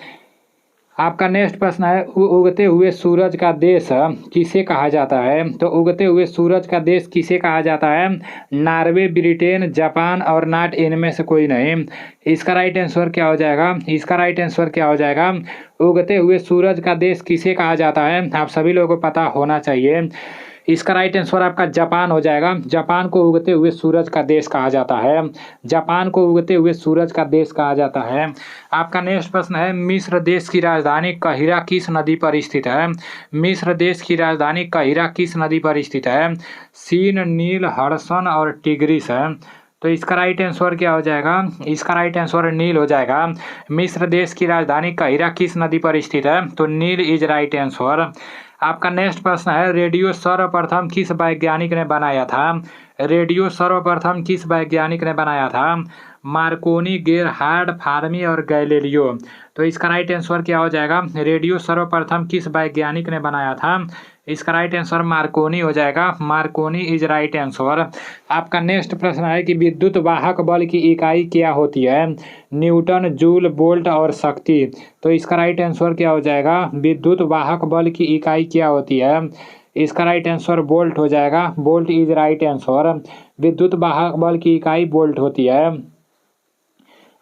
आपका नेक्स्ट प्रश्न है उगते हुए सूरज का देश किसे कहा जाता है? तो उगते हुए सूरज का देश किसे कहा जाता है? नॉर्वे, ब्रिटेन, जापान और नॉट इनमें से कोई नहीं। इसका राइट आंसर क्या हो जाएगा? इसका राइट आंसर क्या हो जाएगा? उगते हुए सूरज का देश किसे कहा जाता है? आप सभी लोगों को पता होना चाहिए। इसका राइट आंसर आपका जापान हो जाएगा। जापान को उगते हुए सूरज का देश कहा जाता है। जापान को उगते हुए सूरज का देश कहा जाता है। आपका नेक्स्ट प्रश्न है मिस्र देश की राजधानी काहिरा किस नदी पर स्थित है? मिस्र देश की राजधानी काहिरा किस नदी पर स्थित है? सीन, नील, हडसन और टिग्रिस है। तो इसका राइट आंसर क्या हो जाएगा? इसका राइट आंसर नील हो जाएगा। मिस्र देश की राजधानी काहिरा किस नदी पर स्थित है? तो नील इज राइट आंसर। आपका नेक्स्ट प्रश्न है रेडियो सर्वप्रथम किस वैज्ञानिक ने बनाया था? रेडियो सर्वप्रथम किस वैज्ञानिक ने बनाया था? मार्कोनी, गेरहार्ड, फार्मी और गैलीलियो। तो इसका राइट आंसर क्या हो जाएगा? रेडियो सर्वप्रथम किस वैज्ञानिक ने बनाया था? इसका राइट आंसर मार्कोनी हो जाएगा। Markovnikov is right answer. आपका नेक्स्ट प्रश्न है कि विद्युत वाहक बल की इकाई क्या होती है? न्यूटन, जूल, वोल्ट और शक्ति। तो इसका राइट आंसर क्या हो जाएगा? विद्युत वाहक बल की इकाई क्या होती है? इसका राइट आंसर वोल्ट हो जाएगा। Volt is right answer. विद्युत वाहक बल की इकाई वोल्ट होती है।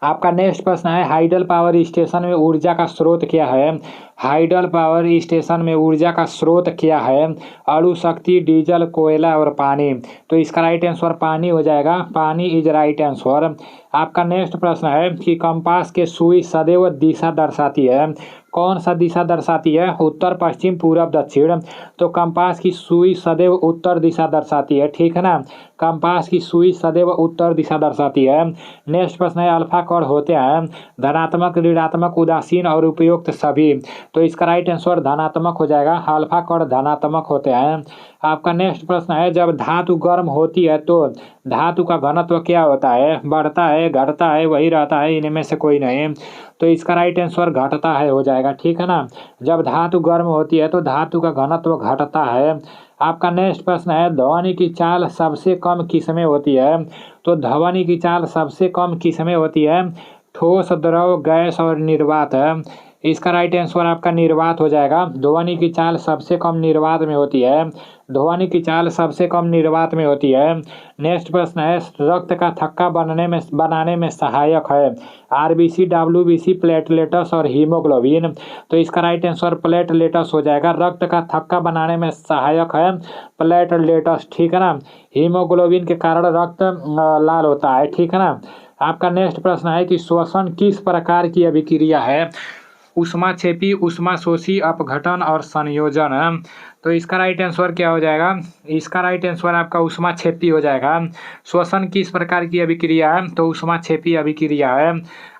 आपका नेक्स्ट प्रश्न है हाइडल पावर स्टेशन में ऊर्जा का स्रोत क्या है? हाइडल पावर स्टेशन में ऊर्जा का स्रोत क्या है? अणु शक्ति, डीजल, कोयला और पानी। तो इसका राइट आंसर पानी हो जाएगा। पानी इज राइट आंसर। आपका नेक्स्ट प्रश्न है कि कंपास के सुई सदैव दिशा दर्शाती है। कौन सा दिशा दर्शाती है? उत्तर, पश्चिम, पूरब, दक्षिण। तो कंपास की सुई सदैव उत्तर दिशा दर्शाती है, ठीक है ना। कंपास की सुई सदैव उत्तर दिशा दर्शाती है। नेक्स्ट प्रश्न है अल्फा कण होते हैं धनात्मक, ऋणात्मक, उदासीन और उपयुक्त सभी। तो इसका राइट आंसर धनात्मक हो जाएगा। अल्फा कण धनात्मक होते हैं। आपका नेक्स्ट प्रश्न है, जब धातु गर्म होती है तो धातु का घनत्व क्या होता है? बढ़ता है, घटता है, वही रहता है, इनमें से कोई नहीं। तो इसका राइट आंसर घटता है हो जाएगा, ठीक है ना। जब धातु गर्म होती है तो धातु का घनत्व घटता है। आपका नेक्स्ट प्रश्न है, ध्वनि की चाल सबसे कम किसमें होती है? तो ध्वनि की चाल सबसे कम किसमें होती है? ठोस, द्रव, गैस और निर्वात है। इसका राइट आंसर आपका निर्वात हो जाएगा। ध्वनि की चाल सबसे कम निर्वात में होती है। ध्वनि की चाल सबसे कम निर्वात में होती है। नेक्स्ट प्रश्न है, रक्त का थक्का बनाने में सहायक है आरबीसी, डब्ल्यूबीसी, प्लेटलेटस और हीमोग्लोबिन। तो इसका राइट आंसर प्लेटलेटस हो जाएगा। रक्त का थक्का बनाने में सहायक है प्लेटलेटस, ठीक है ना। हीमोग्लोबिन के कारण रक्त लाल होता है, ठीक है ना। आपका नेक्स्ट प्रश्न है कि श्वसन किस प्रकार की अभिक्रिया है? ऊष्माक्षेपी, ऊष्माशोषी, अपघटन और संयोजन। तो इसका राइट आंसर क्या हो जाएगा? इसका राइट आंसर आपका ऊष्माक्षेपी हो जाएगा। श्वसन किस प्रकार की अभिक्रिया है? तो ऊष्माक्षेपी अभिक्रिया है।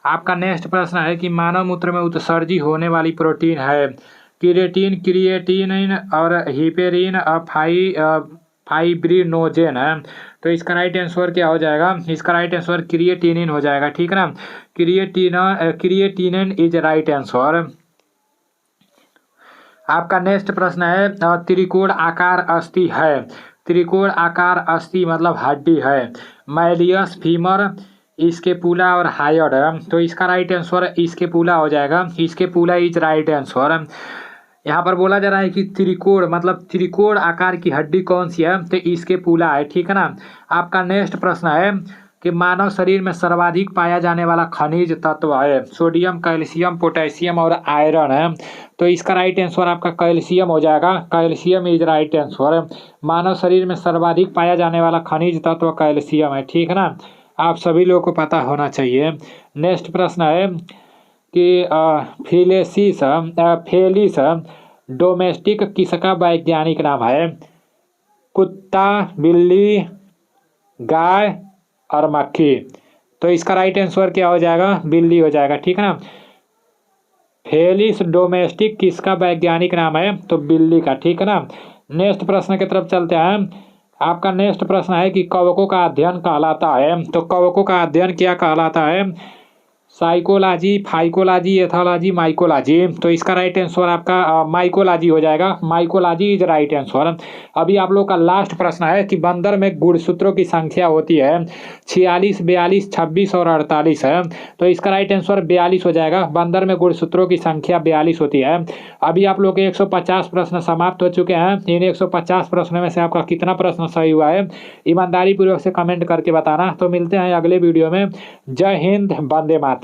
आपका नेक्स्ट प्रश्न है कि मानव मूत्र में उत्सर्जित होने वाली प्रोटीन है क्रिएटिन, क्रिएटिनिन और हिपेरिन, फाइब्रिनोजेन है। तो इसका राइट आंसर क्या हो जाएगा? इसका राइट आंसर क्रिएटिनिन हो जाएगा, ठीक है ना। Creatinine is right answer. आपका नेक्स्ट प्रश्न है, त्रिकोण आकार अस्थि है। त्रिकोण आकार अस्थि मतलब हड्डी है। मैलियस, फीमर, स्केपुला और हायड है। तो इसका राइट आंसर स्केपुला हो जाएगा। Scapula is right answer. यहाँ पर बोला जा रहा है कि त्रिकोण मतलब त्रिकोण आकार की हड्डी कौन सी है? तो स्केपुला है, ठीक है ना। आपका नेक्स्ट प्रश्न है कि मानव शरीर में सर्वाधिक पाया जाने वाला खनिज तत्व है सोडियम, कैल्शियम, पोटेशियम और आयरन है। तो इसका राइट आंसर आपका कैल्शियम हो जाएगा। Calcium is right answer. मानव शरीर में सर्वाधिक पाया जाने वाला खनिज तत्व कैल्शियम है, ठीक है ना। आप सभी लोगों को पता होना चाहिए। नेक्स्ट प्रश्न है कि फेलिस डोमेस्टिक किसका वैज्ञानिक नाम है? कुत्ता, बिल्ली, गाय और मक्खी। तो इसका राइट आंसर क्या हो जाएगा? बिल्ली हो जाएगा, ठीक है ना। फेलिस डोमेस्टिक किसका वैज्ञानिक नाम है? तो बिल्ली का, ठीक है ना। नेक्स्ट प्रश्न की तरफ चलते हैं। आपका नेक्स्ट प्रश्न है कि कवकों का अध्ययन कहलाता है। तो कवकों का अध्ययन क्या कहलाता है? Psychology, phycology, ethology, mycology. तो इसका राइट आंसर आपका माइकोलॉजी हो जाएगा। Mycology is right answer. अभी आप लोग का लास्ट प्रश्न है कि बंदर में गुणसूत्रों की संख्या होती है 46, 42, 26 और 48 है। तो इसका राइट आंसर 42 हो जाएगा। बंदर में गुणसूत्रों की संख्या 42 होती है। अभी आप लोग के 150 प्रश्न समाप्त हो चुके हैं। इन 150 प्रश्नों में से आपका कितना प्रश्न सही हुआ है ईमानदारी पूर्वक से कमेंट करके बताना। तो मिलते हैं अगले वीडियो में। जय हिंद, वंदे मातरम।